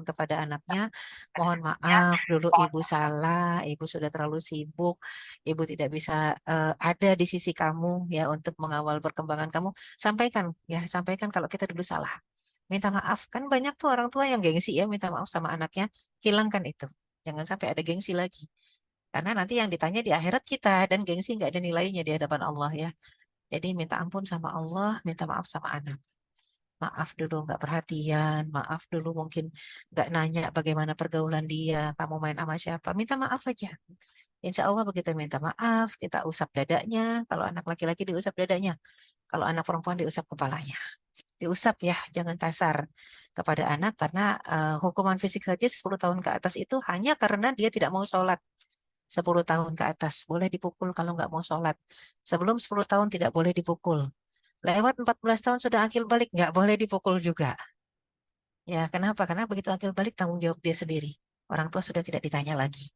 kepada anaknya, mohon maaf dulu ibu salah, ibu sudah terlalu sibuk, ibu tidak bisa ada di sisi kamu ya untuk mengawal perkembangan kamu. Sampaikan kalau kita dulu salah. Minta maaf, kan banyak tuh orang tua yang gengsi ya minta maaf sama anaknya, hilangkan itu. Jangan sampai ada gengsi lagi. Karena nanti yang ditanya di akhirat kita dan gengsi nggak ada nilainya di hadapan Allah ya. Jadi minta ampun sama Allah, minta maaf sama anak. maaf dulu nggak perhatian, maaf dulu mungkin nggak nanya bagaimana pergaulan dia, kamu main sama siapa, minta maaf aja. Insya Allah begitu minta maaf, kita usap dadanya. Kalau anak laki-laki diusap dadanya, kalau anak perempuan diusap kepalanya. Diusap ya, jangan kasar kepada anak karena hukuman fisik saja 10 tahun ke atas itu hanya karena dia tidak mau sholat. 10 tahun ke atas boleh dipukul kalau nggak mau sholat. Sebelum 10 tahun tidak boleh dipukul. Lewat 14 tahun sudah akil balik, nggak boleh dipukul juga. Ya, kenapa? Karena begitu akil balik tanggung jawab dia sendiri. Orang tua sudah tidak ditanya lagi.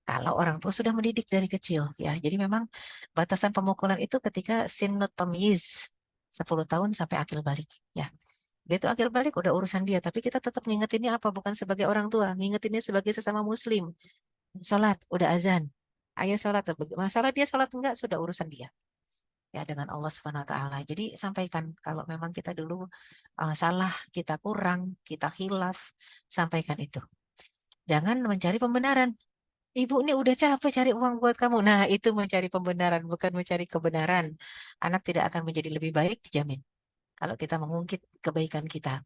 Kalau orang tua sudah mendidik dari kecil, ya. Jadi memang batasan pemukulan itu ketika sinut tamyiz 10 tahun sampai akil balik, ya. Begitu akil balik udah urusan dia, tapi kita tetap ngingetinnya apa? Bukan sebagai orang tua, ngingetinnya sebagai sesama muslim. Sholat, udah azan. Ayo sholat. Masalah dia sholat enggak, sudah urusan dia. Ya dengan Allah Subhanahu wa taala. Jadi sampaikan kalau memang kita dulu salah, kita kurang, kita khilaf, sampaikan itu. Jangan mencari pembenaran. Ibu ini udah capek cari uang buat kamu. Nah, itu mencari pembenaran, bukan mencari kebenaran. Anak tidak akan menjadi lebih baik, dijamin. Kalau kita mengungkit kebaikan kita.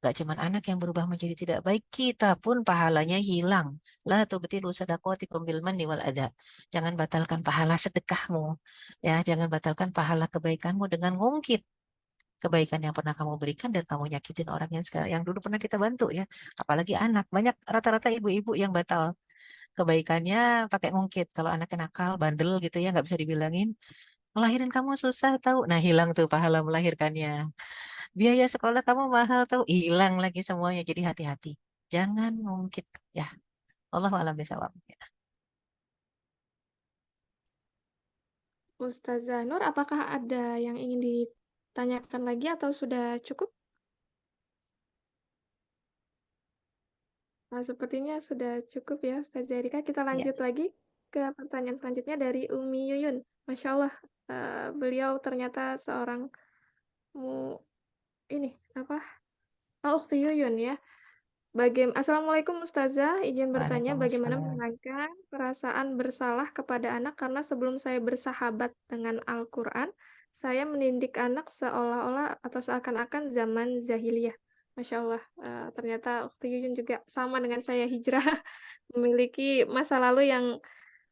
Gak cuma anak yang berubah menjadi tidak baik, kita pun pahalanya hilang. La tubtilu shadaqatikum bil manni wal adha. Jangan batalkan pahala sedekahmu. Ya, jangan batalkan pahala kebaikanmu dengan ngungkit kebaikan yang pernah kamu berikan dan kamu nyakitin orang yang sekarang yang dulu pernah kita bantu ya. Apalagi anak. Banyak rata-rata ibu-ibu yang batal kebaikannya pakai ngungkit. Kalau anaknya nakal, bandel gitu ya, nggak bisa dibilangin. Melahirin kamu susah tahu. Nah, hilang tuh pahala melahirkannya. Biaya sekolah kamu mahal tahu, hilang lagi semuanya. Jadi hati-hati. Jangan ngungkit ya. Allahu a'lam bishawab. Ustazah Nur, apakah ada yang ingin ditanyakan lagi atau sudah cukup? Nah, sepertinya sudah cukup ya, Ustazah Erika. Kita Ya. lanjut lagi ke pertanyaan selanjutnya dari Umi Yuyun. Masya Allah, beliau ternyata seorang Ukhti Yuyun ya. Assalamualaikum Ustazah, izin bertanya bagaimana Waalaikumsalam. menenangkan perasaan bersalah kepada anak karena sebelum saya bersahabat dengan Al-Quran, saya mendidik anak seolah-olah atau seakan-akan zaman jahiliyah. Masya Allah, ternyata Ukhti Yuyun juga sama dengan saya hijrah, memiliki masa lalu yang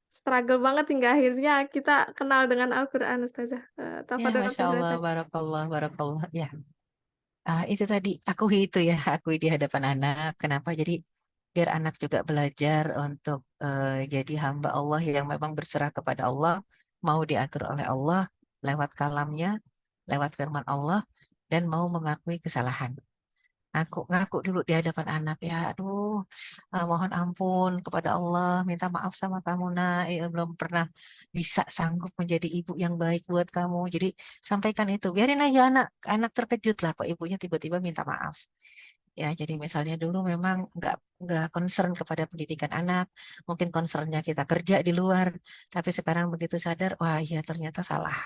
struggle banget hingga akhirnya kita kenal dengan Al-Quran Ustazah. Ya, Tafadhol Masya Ustazah. Allah, barakallah, barakallah. Ya. Itu tadi akui itu ya, akui di hadapan anak. Kenapa? Jadi biar anak juga belajar untuk jadi hamba Allah yang memang berserah kepada Allah, mau diatur oleh Allah lewat kalamnya, lewat firman Allah, dan mau mengakui kesalahan. Ngaku dulu di hadapan anak ya, aduh, mohon ampun kepada Allah, minta maaf sama kamu nak, belum pernah bisa sanggup menjadi ibu yang baik buat kamu. Jadi sampaikan itu, biarin aja anak terkejut lah kok ibunya tiba-tiba minta maaf. Ya, jadi misalnya dulu memang nggak concern kepada pendidikan anak, mungkin concernnya kita kerja di luar, tapi sekarang begitu sadar, wah iya ternyata salah.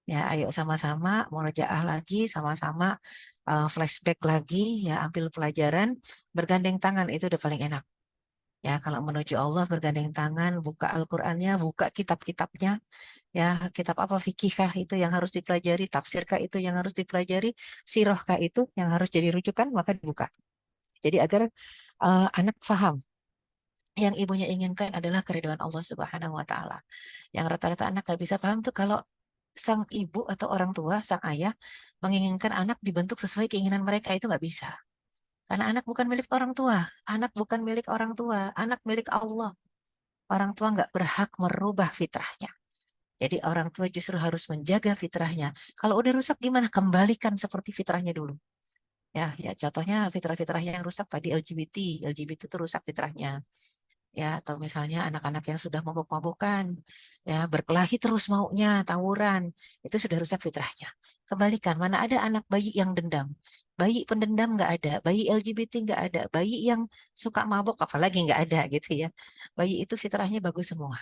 Ya, ayo sama-sama murojaah lagi, sama-sama flashback lagi, ya ambil pelajaran, bergandeng tangan itu udah paling enak. Ya, kalau menuju Allah bergandeng tangan, buka Al-Qur'annya, buka kitab-kitabnya, ya kitab apa fikihkah itu yang harus dipelajari, tafsirkah itu yang harus dipelajari, sirahkah itu yang harus jadi rujukan, maka dibuka. Jadi agar anak paham. Yang ibunya inginkan adalah keridhaan Allah Subhanahu wa taala. Yang rata-rata anak gak bisa paham tuh kalau sang ibu atau orang tua, sang ayah menginginkan anak dibentuk sesuai keinginan mereka itu nggak bisa. Karena anak bukan milik orang tua, anak bukan milik orang tua, anak milik Allah. Orang tua nggak berhak merubah fitrahnya. Jadi orang tua justru harus menjaga fitrahnya. Kalau udah rusak gimana? Kembalikan seperti fitrahnya dulu. Ya contohnya fitrah-fitrah yang rusak tadi LGBT itu rusak fitrahnya. Ya, atau misalnya anak-anak yang sudah mabuk-mabukan, ya berkelahi terus maunya, tawuran, itu sudah rusak fitrahnya. Kembalikan, mana ada anak bayi yang dendam, bayi pendendam nggak ada, bayi LGBT nggak ada, bayi yang suka mabuk apalagi nggak ada gitu ya. Bayi itu fitrahnya bagus semua.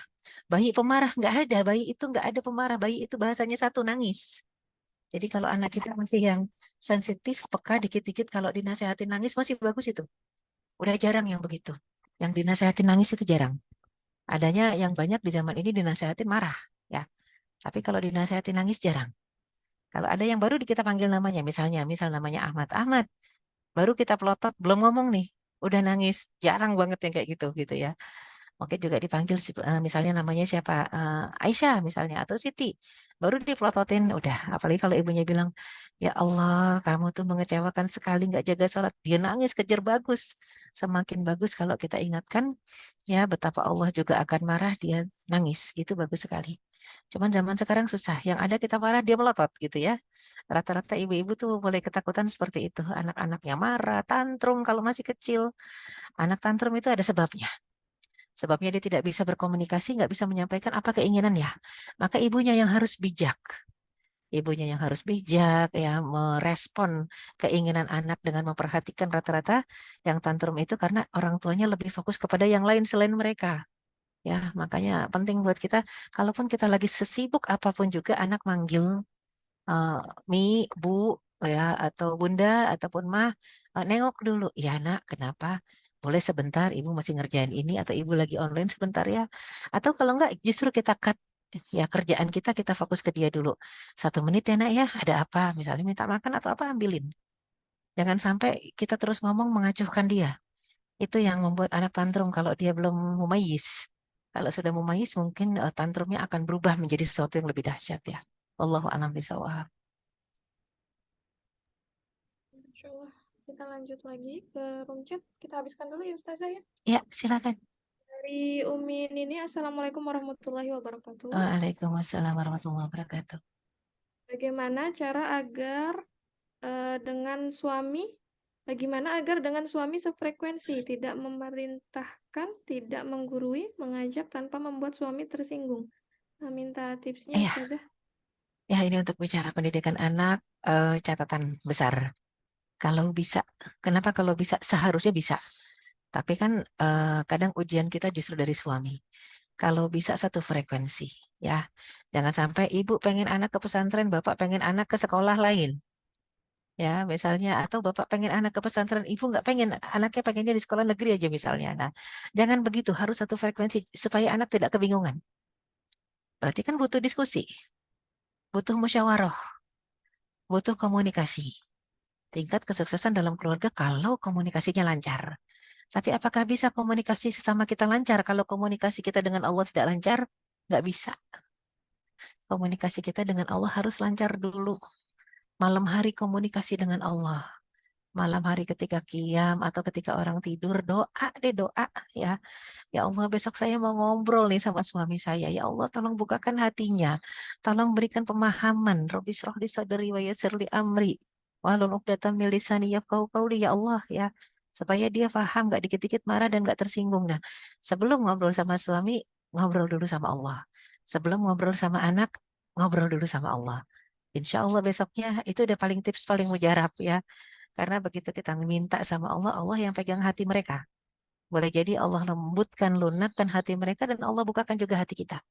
Bayi pemarah nggak ada, bayi itu nggak ada pemarah, bayi itu bahasanya satu nangis. Jadi kalau anak kita masih yang sensitif, peka dikit-dikit kalau dinasehatin nangis masih bagus itu. Udah jarang yang begitu. Yang dinasehatin nangis itu jarang. Adanya yang banyak di zaman ini dinasehatin marah, ya. Tapi kalau dinasehatin nangis jarang. Kalau ada yang baru kita panggil namanya, misal namanya Ahmad. Ahmad, baru kita pelotot, belum ngomong nih, udah nangis. Jarang banget yang kayak gitu ya. Mungkin juga dipanggil misalnya namanya siapa, Aisyah misalnya atau Siti, baru dipelototin udah. Apalagi kalau ibunya bilang, ya Allah kamu tuh mengecewakan sekali nggak jaga sholat, dia nangis kejar bagus. Semakin bagus kalau kita ingatkan ya betapa Allah juga akan marah, dia nangis, itu bagus sekali. Cuman zaman sekarang susah, yang ada kita marah dia melotot gitu ya. Rata-rata ibu-ibu tuh mulai ketakutan seperti itu, anak-anaknya marah, tantrum kalau masih kecil. Anak tantrum itu ada sebabnya. Sebabnya dia tidak bisa berkomunikasi, nggak bisa menyampaikan apa keinginannya. Maka ibunya yang harus bijak. Ibunya yang harus bijak, ya merespon keinginan anak dengan memperhatikan rata-rata yang tantrum itu karena orang tuanya lebih fokus kepada yang lain selain mereka. Ya, makanya penting buat kita, kalaupun kita lagi sesibuk apapun juga anak manggil eh, Mi, Bu, ya atau Bunda ataupun Mah, nengok dulu. Ya nak, kenapa? Boleh sebentar, ibu masih ngerjain ini atau ibu lagi online sebentar ya. Atau kalau enggak, justru kita cut ya kerjaan kita fokus ke dia dulu. 1 menit ya nak ya, ada apa? Misalnya minta makan atau apa, ambilin. Jangan sampai kita terus ngomong mengacuhkan dia. Itu yang membuat anak tantrum kalau dia belum mumayyiz. Kalau sudah mumayyiz mungkin tantrumnya akan berubah menjadi sesuatu yang lebih dahsyat ya. Wallahu a'lam bishawab. Insya Allah. Kita lanjut lagi ke room chat. Kita habiskan dulu ya Ustazah ya. Ya, silakan. Dari Umi Nini, Assalamualaikum warahmatullahi wabarakatuh. Waalaikumsalam warahmatullahi wabarakatuh. Bagaimana cara agar dengan suami, bagaimana agar dengan suami sefrekuensi, tidak memerintahkan, tidak menggurui, mengajak tanpa membuat suami tersinggung. Nah, minta tipsnya Iya, Ustazah. ya ini untuk bicara pendidikan anak, catatan besar. Kalau bisa, kenapa kalau bisa? Seharusnya bisa. Tapi kan kadang ujian kita justru dari suami. Kalau bisa satu frekuensi, ya. Jangan sampai ibu pengen anak ke pesantren, bapak pengen anak ke sekolah lain. Ya, misalnya, atau bapak pengen anak ke pesantren, ibu nggak pengen, anaknya pengennya di sekolah negeri aja misalnya. Nah, jangan begitu, harus satu frekuensi supaya anak tidak kebingungan. Berarti kan butuh diskusi, butuh musyawarah, butuh komunikasi. Tingkat kesuksesan dalam keluarga kalau komunikasinya lancar. Tapi apakah bisa komunikasi sesama kita lancar kalau komunikasi kita dengan Allah tidak lancar? Nggak bisa. Komunikasi kita dengan Allah harus lancar dulu. Malam hari komunikasi dengan Allah. Malam hari ketika qiyam atau ketika orang tidur, doa deh, doa ya. Ya Allah, besok saya mau ngobrol nih sama suami saya. Ya Allah, tolong bukakan hatinya. Tolong berikan pemahaman. Rabbi shrah li sadri wa yassir li amri. Wahlul 'uqdatam min lisani yafqahu qawli, ya Allah ya. Supaya dia paham, nggak dikit-dikit marah dan nggak tersinggung. Nah, sebelum ngobrol sama suami, ngobrol dulu sama Allah. Sebelum ngobrol sama anak, ngobrol dulu sama Allah. Insya Allah besoknya itu udah paling tips paling mujarab ya. Karena begitu kita minta sama Allah, Allah yang pegang hati mereka. Boleh jadi Allah lembutkan, lunakkan hati mereka dan Allah bukakan juga hati kita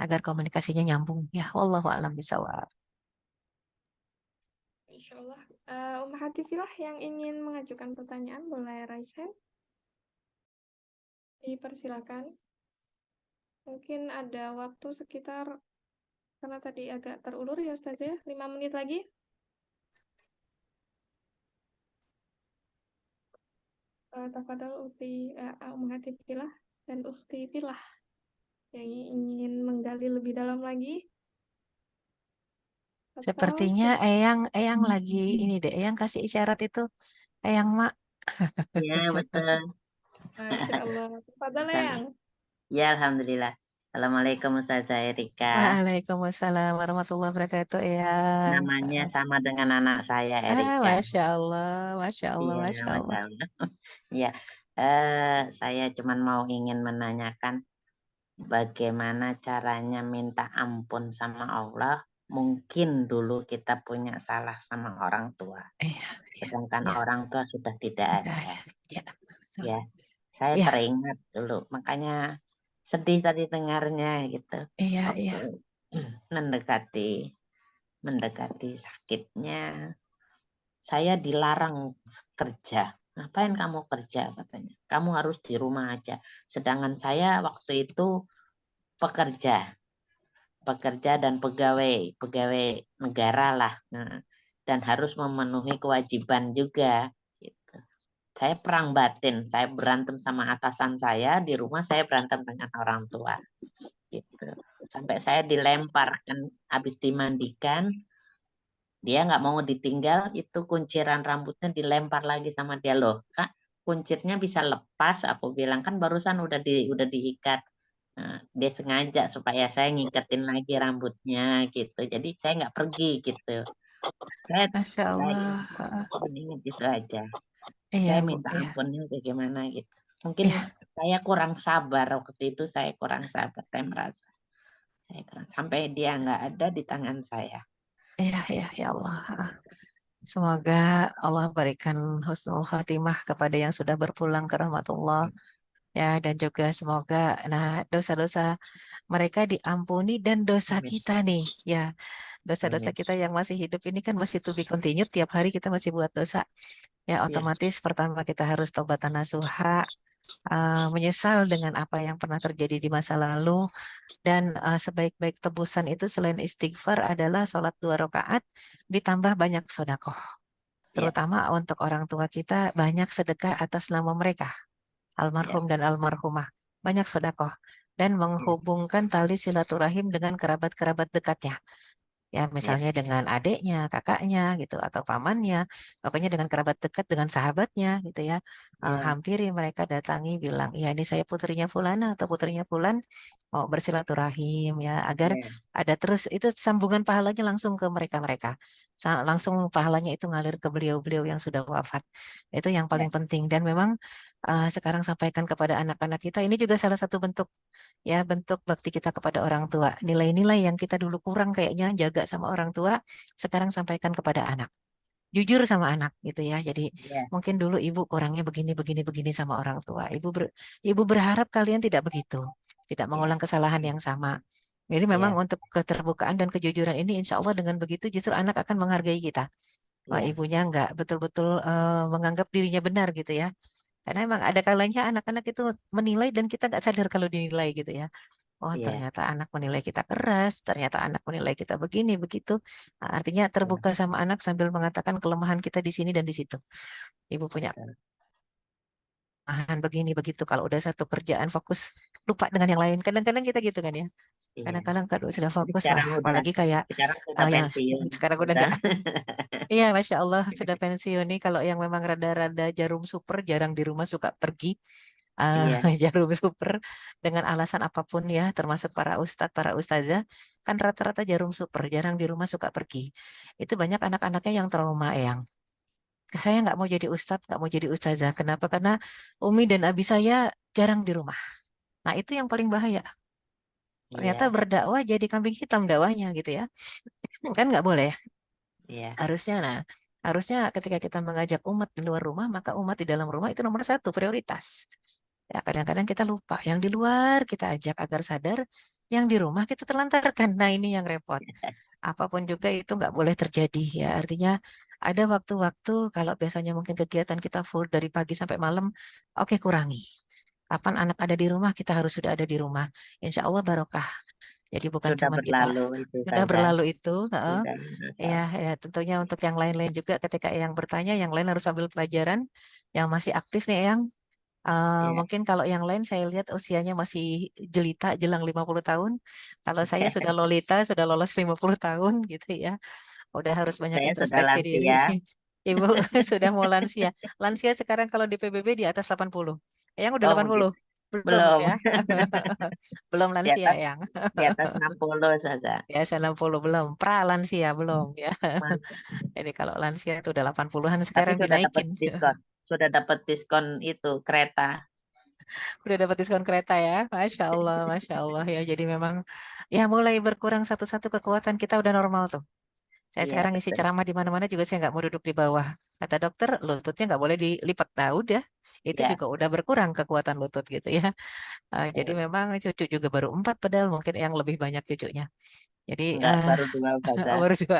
agar komunikasinya nyambung. Ya, wallahu a'lam bishawab. Insya Allah. Hatifillah yang ingin mengajukan pertanyaan boleh raise hand. Dipersilakan. Mungkin ada waktu sekitar, karena tadi agak terulur ya Ustazah, 5 menit lagi. Tafadhol Ukhti Hatifillah dan Ukhti Filah yang ingin menggali lebih dalam lagi. Atau Sepertinya Eyang lagi ini deh, Eyang kasih isyarat itu, Eyang Mak. Ya, betul. Masya Allah. Tafadhol Ustazah. yang. Ya, alhamdulillah. Assalamualaikum Ustazah Erika. Waalaikumsalam warahmatullahi wabarakatuh, Eyang. Namanya sama dengan anak saya Erika. Masya Allah, Masya Allah, Iya, Masya Allah. Masya Allah. Ya, saya cuma mau ingin menanyakan bagaimana caranya minta ampun sama Allah. Mungkin dulu kita punya salah sama orang tua, Iya, iya, sedangkan iya. orang tua sudah tidak Udah, ada. ya. Ya, saya Iya, teringat dulu, makanya sedih tadi dengarnya gitu. iya, iya. Waktu mendekati sakitnya, saya dilarang kerja. Ngapain kamu kerja katanya? Kamu harus di rumah aja. Sedangkan saya waktu itu pekerja. pekerja dan pegawai negara lah. Nah, dan harus memenuhi kewajiban juga. Gitu. Saya perang batin, saya berantem sama atasan saya, di rumah saya berantem dengan orang tua. Gitu. Sampai saya dilempar, kan habis dimandikan, dia nggak mau ditinggal, itu kunciran rambutnya dilempar lagi sama dia. Loh, Kak, kuncirnya bisa lepas, aku bilang kan barusan udah diikat. Nah, dia sengaja supaya saya ngiketin lagi rambutnya gitu. Jadi saya nggak pergi gitu. Saya Masya Allah. ingat itu aja. Iya, Saya Bu. minta Iya. ampunnya bagaimana gitu. Mungkin Iya. saya kurang sabar waktu itu, saya kurang sabar. Saya merasa saya kurang, sampai dia nggak ada di tangan saya. Iya, iya, ya Allah. Semoga Allah berikan husnul khatimah kepada yang sudah berpulang ke rahmatullah. Ya, dan juga semoga dosa-dosa mereka diampuni dan dosa Amin. kita nih, ya. Dosa-dosa Amin. kita yang masih hidup ini kan masih to be continued, tiap hari kita masih buat dosa. Ya, Iya. otomatis pertama kita harus taubat nasuha, menyesal dengan apa yang pernah terjadi di masa lalu, dan sebaik-baik tebusan itu selain istighfar adalah sholat 2 rakaat ditambah banyak sodakoh. Iya. Terutama untuk orang tua kita, banyak sedekah atas nama mereka, Iya. almarhum dan almarhumah. Banyak sodakoh. Dan menghubungkan tali silaturahim dengan kerabat-kerabat dekatnya. Ya, misalnya dengan adiknya, kakaknya gitu, atau pamannya, pokoknya dengan kerabat dekat, dengan sahabatnya gitu ya. Hampiri mereka, datangi, bilang, ya ini saya putrinya Fulana atau putrinya Fulan, mau bersilaturahim ya, agar Iya. ada terus, itu sambungan pahalanya langsung ke mereka-mereka. Langsung pahalanya itu ngalir ke beliau-beliau yang sudah wafat. Itu yang paling penting. Dan memang sekarang sampaikan kepada anak-anak kita, ini juga salah satu bentuk, ya, bentuk bakti kita kepada orang tua. Nilai-nilai yang kita dulu kurang kayaknya jaga sama orang tua, sekarang sampaikan kepada anak. Jujur sama anak gitu ya. Jadi Iya. mungkin dulu ibu kurangnya begini sama orang tua. Ibu berharap kalian tidak begitu, tidak mengulang kesalahan yang sama. Jadi memang Iya. untuk keterbukaan dan kejujuran ini, insya Allah dengan begitu justru anak akan menghargai kita. Wah, Iya. ibunya nggak betul-betul menganggap dirinya benar gitu ya. Karena emang ada kalanya anak-anak itu menilai dan kita nggak sadar kalau dinilai gitu ya. Oh, Iya. ternyata anak menilai kita keras, ternyata anak menilai kita begini, begitu. Nah, artinya terbuka sama anak sambil mengatakan kelemahan kita di sini dan di situ. Ibu punya kelemahan begini, begitu. Kalau udah satu kerjaan fokus, lupa dengan yang lain. Kadang-kadang kita gitu kan ya. Iya. Kadang-kadang kalau sudah Tapi fokus, sekarang wah, udah apalagi kayak yang pensiun. sekarang udah enggak. Iya, Masya Allah, sudah pensiun nih. Kalau yang memang rada-rada jarum super, jarang di rumah, suka pergi. Iya. Jarum super dengan alasan apapun ya, termasuk para ustadz, para ustazah, kan rata-rata jarum super, jarang di rumah, suka pergi. Itu banyak anak-anaknya yang trauma, yang saya nggak mau jadi ustadz, nggak mau jadi ustazah. Kenapa? Karena umi dan abi saya jarang di rumah. Nah, itu yang paling bahaya. Ternyata Iya. berdakwah jadi kambing hitam dakwahnya gitu ya. Kan nggak boleh. Iya. Harusnya ketika kita mengajak umat di luar rumah, maka umat di dalam rumah itu nomor satu, prioritas. Ya, kadang-kadang kita lupa. Yang di luar kita ajak agar sadar, yang di rumah kita telantarkan. Nah, ini yang repot. Apapun juga itu nggak boleh terjadi ya. Artinya ada waktu-waktu kalau biasanya mungkin kegiatan kita full dari pagi sampai malam, oke, kurangi. Kapan anak ada di rumah, kita harus sudah ada di rumah. Insya Allah barokah. Jadi bukan Sudah cuma kita berlalu itu sudah saja. berlalu itu. Sudah. Ya, ya, tentunya untuk yang lain-lain juga ketika yang bertanya, yang lain harus ambil pelajaran. Yang masih aktif nih, yang Iya. mungkin kalau yang lain saya lihat usianya masih jelita, jelang 50 tahun. Kalau saya sudah lolita, sudah lolos 50 tahun gitu ya. Udah harus banyak Saya sudah introspeksi diri. lansia. Ibu sudah mau lansia. Lansia sekarang kalau di PBB di atas 80. Yang udah Oh, 80? begitu. Belum Belum. ya? Belum Di lansia, atas yang. di atas 60 saja. Biasa 60 belum. Pra lansia belum ya. Mantap. Jadi kalau lansia itu udah 80-an Tapi sekarang sudah dapat dinaikin. diskon. Sudah dapat diskon itu kereta. Udah dapat diskon kereta ya. Masya Allah, Masya Allah ya. Jadi memang ya mulai berkurang satu-satu, kekuatan kita udah normal tuh. Saya Iya, sekarang isi betul. ceramah di mana-mana juga saya nggak mau duduk di bawah. Kata dokter, lututnya nggak boleh dilipat. Nah, udah. Itu Ya, juga udah berkurang kekuatan lutut gitu ya. Jadi betul. memang cucu juga baru 4, padahal mungkin yang lebih banyak cucunya. Jadi Enggak, baru 2 saja. baru 2.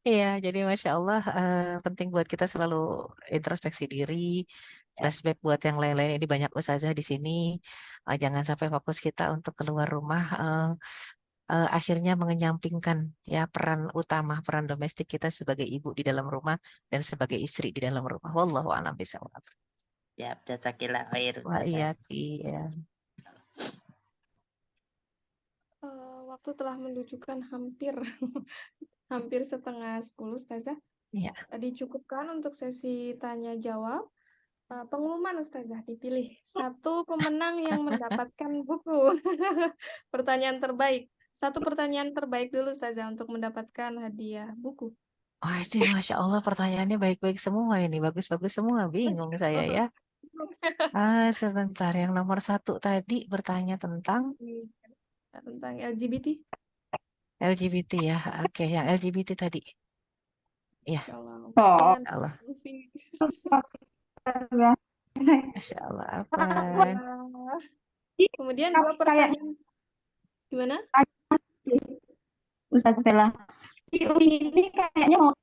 Iya, jadi Masya Allah, penting buat kita selalu introspeksi diri, flashback buat yang lain-lain. Ini banyak ustazah di sini. Jangan sampai fokus kita untuk keluar rumah akhirnya mengenyampingkan ya peran utama, peran domestik kita sebagai ibu di dalam rumah dan sebagai istri di dalam rumah. Wallahu a'lam bishawab. Ya, jazakillah khair Wa Ustazah. iyaki ya. Waktu telah menunjukkan hampir hampir setengah 10, Ustazah. Iya. Dicukupkan untuk sesi tanya jawab. Pengumuman Ustazah, dipilih satu pemenang yang mendapatkan buku. Pertanyaan terbaik. Satu pertanyaan terbaik dulu Ustazah untuk mendapatkan hadiah buku. Waduh, Masya Allah pertanyaannya baik-baik semua ini. Bagus-bagus semua. Bingung saya ya. Sebentar. Yang nomor 1 tadi bertanya tentang Tentang LGBT. LGBT ya. Oke, yang LGBT tadi. Ya. Kalau Oh. Allah. Ya. Masya Allah. Apa? Kemudian dua pertanyaan. Gimana? Ustaz Bella. Ini kayaknya mau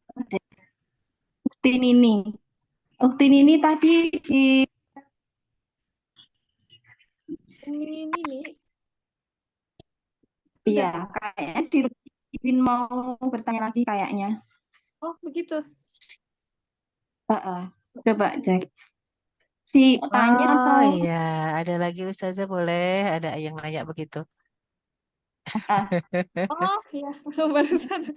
Uktin ini tadi di Ini. iya, kayaknya di Izin mau bertanya lagi kayaknya. Oh, begitu. Coba cek. Si tanya Oh atau iya, ada lagi Ustazah boleh, ada yang nanya begitu. Oh, iya, baru satu.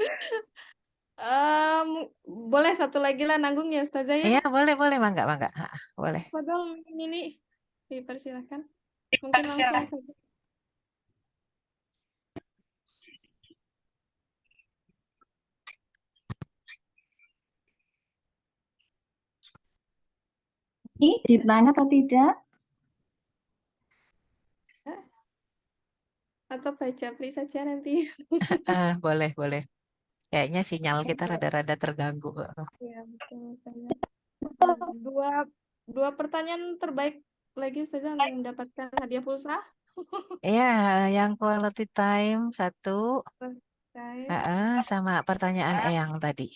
Boleh satu lagi lah nanggungnya Ustazah ya. Iya, boleh, mangga. Boleh. Padahal ini dipersilakan. Mungkin langsung saja. ini ditanya atau tidak? Atau baca please saja nanti. Boleh. Kayaknya sinyal kita rada-rada terganggu. Ya, betul Ustazah. Dua pertanyaan terbaik lagi Ustazah yang mendapatkan hadiah pulsa. Iya, yang quality time 1. Sama pertanyaan Eyang tadi.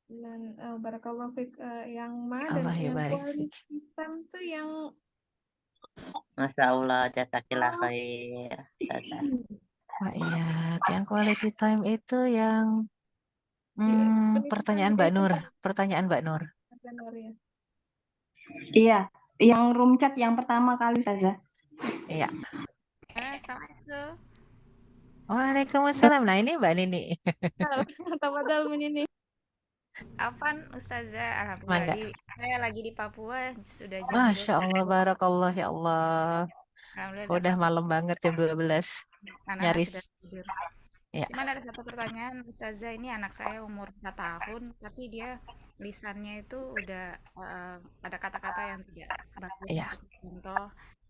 Dan barakallahu fiik yang dan Allah yang yubarik quality fik. time tuh yang Masya Allah, jazakillah khair Ustazah. Wah iya, yang quality time itu yang pertanyaan Mbak Nur. Pertanyaan Mbak Nur. Ya. Iya, yang room chat yang pertama kali saja. Iya. Assalamualaikum. Waalaikumsalam. Nah ini Mbak Nini. Tafadhal ini. Afan Ustazah, alhamdulillah saya lagi di Papua sudah jam Masya Allah, barakallah ya Allah. Alhamdulillah Udah malam banget jam 12. anak-anak Nyaris. sudah tidur. Ya. Cuman ada satu pertanyaan Ustazah, ini anak saya umur 4 tahun tapi dia lisannya itu udah ada kata-kata yang tidak bagus Iya. seperti contoh.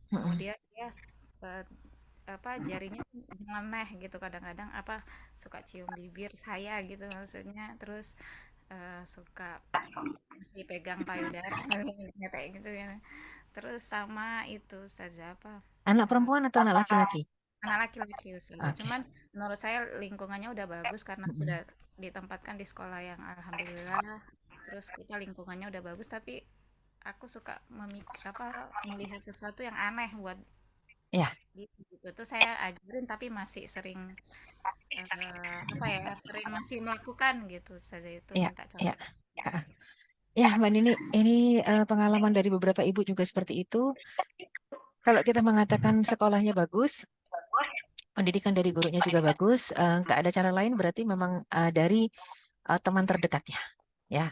Kemudian dia jarinya nyeleneh gitu kadang-kadang suka cium bibir saya gitu maksudnya, terus suka masih pegang payudara kayak gitu ya. Terus sama itu Ustazah anak perempuan atau anak laki-laki? Anak laki-laki Ustazah. Cuman menurut saya lingkungannya udah bagus karena sudah ditempatkan di sekolah yang alhamdulillah. Terus kita lingkungannya udah bagus, tapi aku suka melihat sesuatu yang aneh buat gitu. Itu saya ajarin tapi masih sering sering masih melakukan gitu Ustazah, itu minta contoh. Ya Mbak Nini, ini pengalaman dari beberapa ibu juga seperti itu. Kalau kita mengatakan sekolahnya bagus, pendidikan dari gurunya juga bagus, nggak ada cara lain berarti memang dari teman terdekatnya, ya.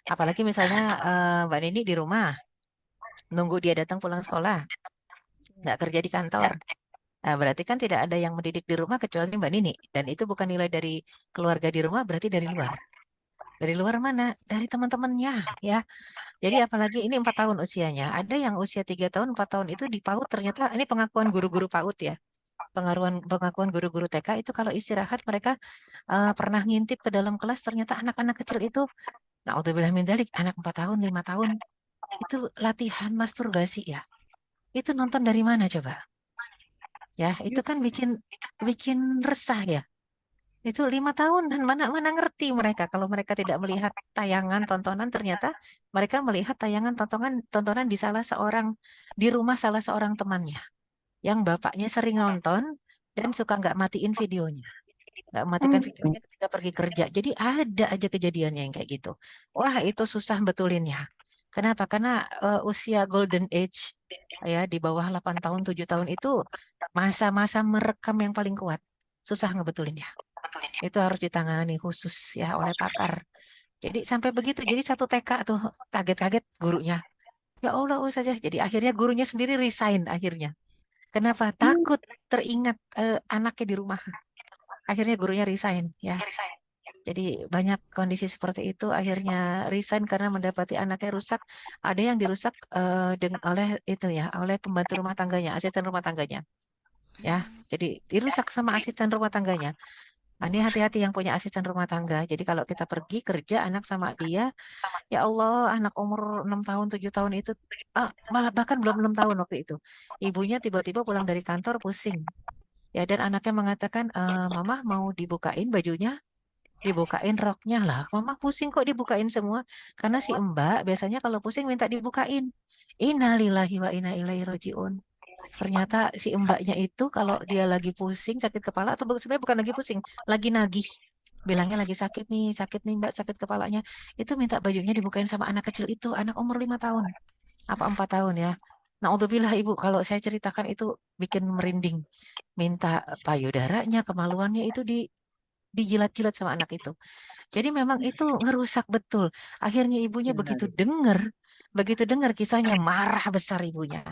Apalagi misalnya Mbak Nini di rumah, nunggu dia datang pulang sekolah, nggak kerja di kantor. Nah, berarti kan tidak ada yang mendidik di rumah kecuali Mbak Nini. Dan itu bukan nilai dari keluarga di rumah, berarti dari luar. Dari luar mana? Dari teman-temannya, ya. Jadi apalagi ini 4 tahun usianya. Ada yang usia 3 tahun, 4 tahun itu di PAUD ternyata ini pengakuan guru-guru PAUD ya. Pengakuan guru-guru TK itu kalau istirahat mereka pernah ngintip ke dalam kelas, ternyata anak-anak kecil itu, na'udzubillah min dzalik, anak 4 tahun, 5 tahun, itu latihan masturbasi ya. Itu nonton dari mana coba? Ya, itu kan bikin resah ya. Itu 5 tahun dan mana ngerti mereka kalau mereka tidak melihat tayangan tontonan, ternyata mereka melihat tayangan tontonan di rumah salah seorang temannya yang bapaknya sering nonton dan suka nggak matiin videonya. Nggak matikan videonya ketika pergi kerja. Jadi ada aja kejadiannya yang kayak gitu. Wah, itu susah betulinnya. Kenapa? Karena usia golden age ya di bawah 8 tahun, 7 tahun itu masa-masa merekam yang paling kuat. Susah ngebetulinnya. Itu harus ditangani khusus ya oleh pakar. Jadi sampai begitu. Jadi satu TK tuh kaget-kaget gurunya. Ya Allah, Ustazah. Jadi akhirnya gurunya sendiri resign akhirnya. Kenapa? Takut teringat anaknya di rumah. Akhirnya gurunya resign ya. Jadi banyak kondisi seperti itu akhirnya resign karena mendapati anaknya rusak. Ada yang dirusak oleh itu ya, oleh pembantu rumah tangganya, asisten rumah tangganya. Ya, jadi dirusak sama asisten rumah tangganya. Nah, ini hati-hati yang punya asisten rumah tangga. Jadi kalau kita pergi kerja anak sama dia, ya Allah, anak umur 6 tahun, 7 tahun itu malah bahkan belum 6 tahun waktu itu. Ibunya tiba-tiba pulang dari kantor pusing. Ya, dan anaknya mengatakan, Mama mau dibukain bajunya, dibukain roknya lah. Mama pusing kok dibukain semua. Karena si Mbak biasanya kalau pusing minta dibukain. Innalillahi wa inna ilaihi rajiun. Ternyata si Mbaknya itu kalau dia lagi pusing, sakit kepala, atau sebenarnya bukan lagi pusing, lagi nagih. Bilangnya lagi sakit nih Mbak, sakit kepalanya. Itu minta bajunya dibukain sama anak kecil itu, anak umur 5 tahun. Apa 4 tahun ya. Naudzubillah Ibu, kalau saya ceritakan itu bikin merinding. Minta payudaranya, kemaluannya itu dijilat-jilat sama anak itu. Jadi memang itu ngerusak betul. Akhirnya ibunya begitu dengar kisahnya marah besar ibunya.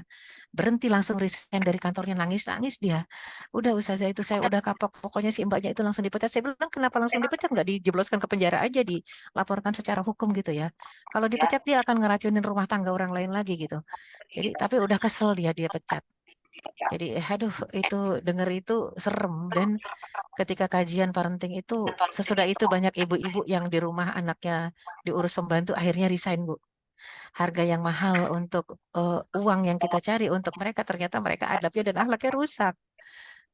Berhenti langsung resign dari kantornya, nangis-nangis dia. Udah Ustazah, itu saya udah kapok, pokoknya si mbaknya itu langsung dipecat. Saya bilang kenapa langsung dipecat, nggak dijebloskan ke penjara aja, dilaporkan secara hukum gitu ya. Kalau dipecat dia akan ngeracunin rumah tangga orang lain lagi gitu. Jadi tapi udah kesel dia pecat. Jadi aduh, itu denger itu serem. Dan ketika kajian parenting itu sesudah itu banyak ibu-ibu yang di rumah anaknya diurus pembantu akhirnya resign, Bu. Harga yang mahal untuk uang yang kita cari untuk mereka, ternyata mereka adabnya dan akhlaknya rusak.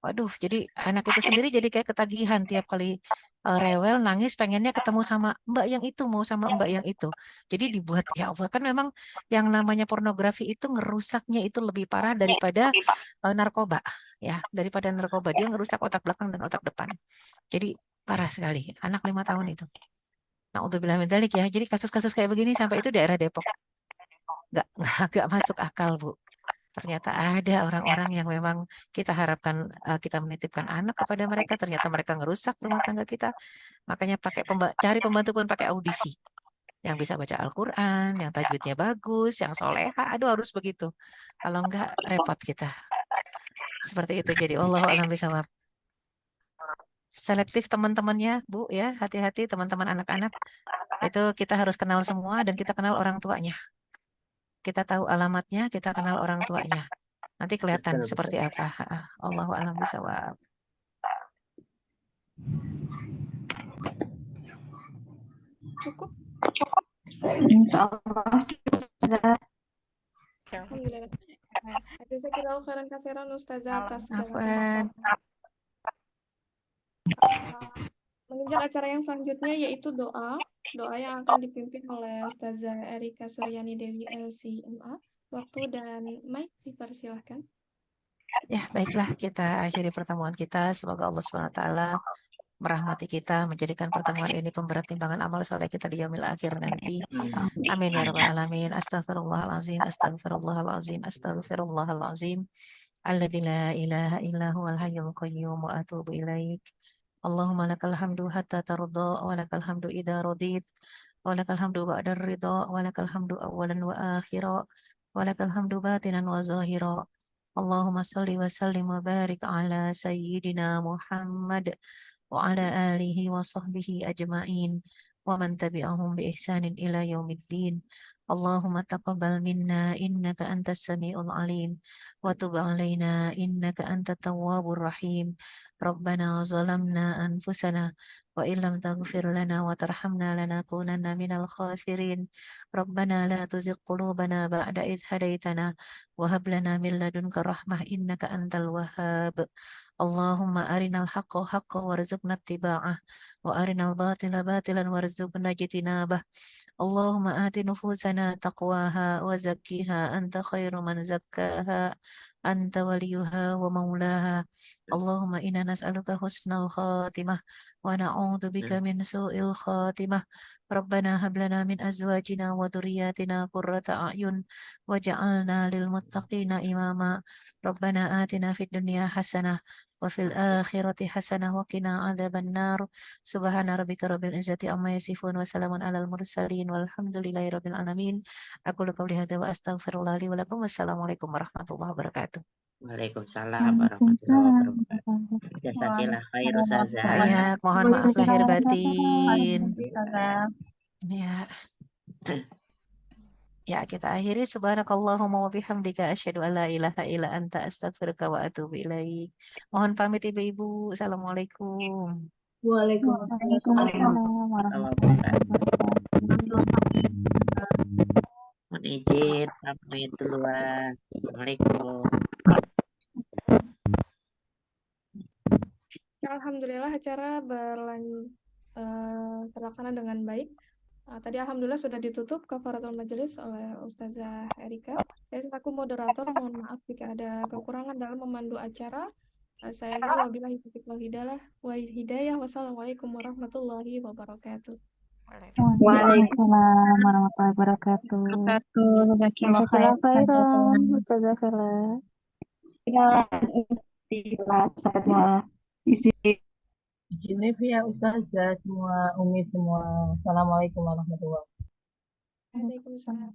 Waduh, jadi anak itu sendiri jadi kayak ketagihan tiap kali rewel, nangis, pengennya ketemu sama mbak yang itu, mau sama mbak yang itu. Jadi dibuat, ya Allah, kan memang yang namanya pornografi itu ngerusaknya itu lebih parah daripada narkoba, ya, daripada narkoba. Dia ngerusak otak belakang dan otak depan. Jadi parah sekali, anak 5 tahun itu. Nah, untuk bilang mentalik ya, jadi kasus-kasus kayak begini sampai itu daerah Depok. Nggak masuk akal, Bu. Ternyata ada orang-orang yang memang kita harapkan kita menitipkan anak kepada mereka, ternyata mereka ngerusak rumah tangga kita. Makanya cari pembantu pun pakai audisi. Yang bisa baca Al-Quran, yang tajwidnya bagus, yang soleha, aduh harus begitu. Kalau enggak, repot kita. Seperti itu, jadi Allah alam bisawab. Selektif teman-temannya, Bu, ya, hati-hati teman-teman anak-anak. Itu kita harus kenal semua dan kita kenal orang tuanya. Kita tahu alamatnya, kita kenal orang tuanya. Nanti kelihatan seperti apa. Allahu a'lam bishawab. Cukup? Insyaallah. Alhamdulillah. Jazakallahu khairan katsiran Ustazah atas segala Afwan. menginjak acara yang selanjutnya yaitu doa yang akan dipimpin oleh Ustazah Erika Suryani Dewi LCMA. Waktu dan mic dipersilahkan. Ya, baiklah, kita akhiri pertemuan kita. Semoga Allah SWT merahmati kita, menjadikan pertemuan ini pemberat timbangan amal soleh kita di yaumil akhir nanti. Amin ya rabbal alamin. Astaghfirullahalazim, astaghfirullahalazim, astaghfirullahalazim. Alladzi la ilaha illa huwal hayyul qayyum wa atubu ilaik. Allahumma lakal hamdu hatta tarda wa lakal hamdu idza radit wa lakal hamdu ba'da ridha wa lakal hamdu awwalan wa akhira wa lakal hamdu batinan wa zahira. Allahumma salli wa sallim wa barik ala sayyidina Muhammad wa ala alihi wa sahbihi ajma'in wa man tabi'ahum bi ihsanin ila yaumiddin. Allahumma taqabbal minna innaka antas sami'ul alim wa tub alaina innaka antat tawwabur rahim. Rabbana zalamna anfusana wa illam taghfir lana wa tarhamna lanakunanna minal khasirin. Rabbana la tuzigh qulubana ba'da idh hadaitana wa hab lana min ladunka rahmah innaka antal wahhab. Allahumma arinal haqqa haqqa warzuqna ittiba'ah وأرنا الباطل باطلا وارزقنا اجتنابه اللهم آت نفوسنا تقواها وزكها أنت خير من زكاها أنت وليها ومولاها اللهم إنا نسألك حسن الخاتمة ونعوذ بك من سوء الخاتمة ربنا هب لنا من أزواجنا وذرياتنا قرة أعين وجعلنا للمتقين إماما ربنا آتنا في الدنيا حسنة وفي الآخرة حسنة وقنا عذاب النار سبحان ربك رب العزة عما يصفون وسلام على المرسلين والحمد لله رب العالمين أقول قولي هذا وأستغفر الله لي ولكم والسلام عليكم ورحمة الله وبركاته. Waalaikumsalam warahmatullahi wabarakatuh. Jazakillah khair Ustazah. Ya, mohon maaf lahir batin. Ya. Ya, kita akhiri subhanakallahumma wa bihamdika asyhadu an la ilaha illa anta astaghfiruka wa atubu ilaik. Mohon pamit Ibu-ibu. Assalamualaikum. Waalaikumsalam. Waalaikumsalam warahmatullahi wabarakatuh. Mohon izin pamit duluan. Assalamualaikum. Alhamdulillah acara terlaksana dengan baik. Tadi alhamdulillah sudah ditutup kafaratul majelis oleh Ustazah Erika. Saya selaku moderator mohon maaf jika ada kekurangan dalam memandu acara. Saya kira wabillahi taufiq wal hidayah. Wassalamualaikum warahmatullahi wabarakatuh. Waalaikumsalam warahmatullahi wabarakatuh. Jazakillah Jazakallah khairan. khairan, Ustazah Vela. Ya, saya izin. Izin ya Ustazah semua, Umi semua. Assalamualaikum warahmatullahi wabarakatuh. Waalaikumsalam.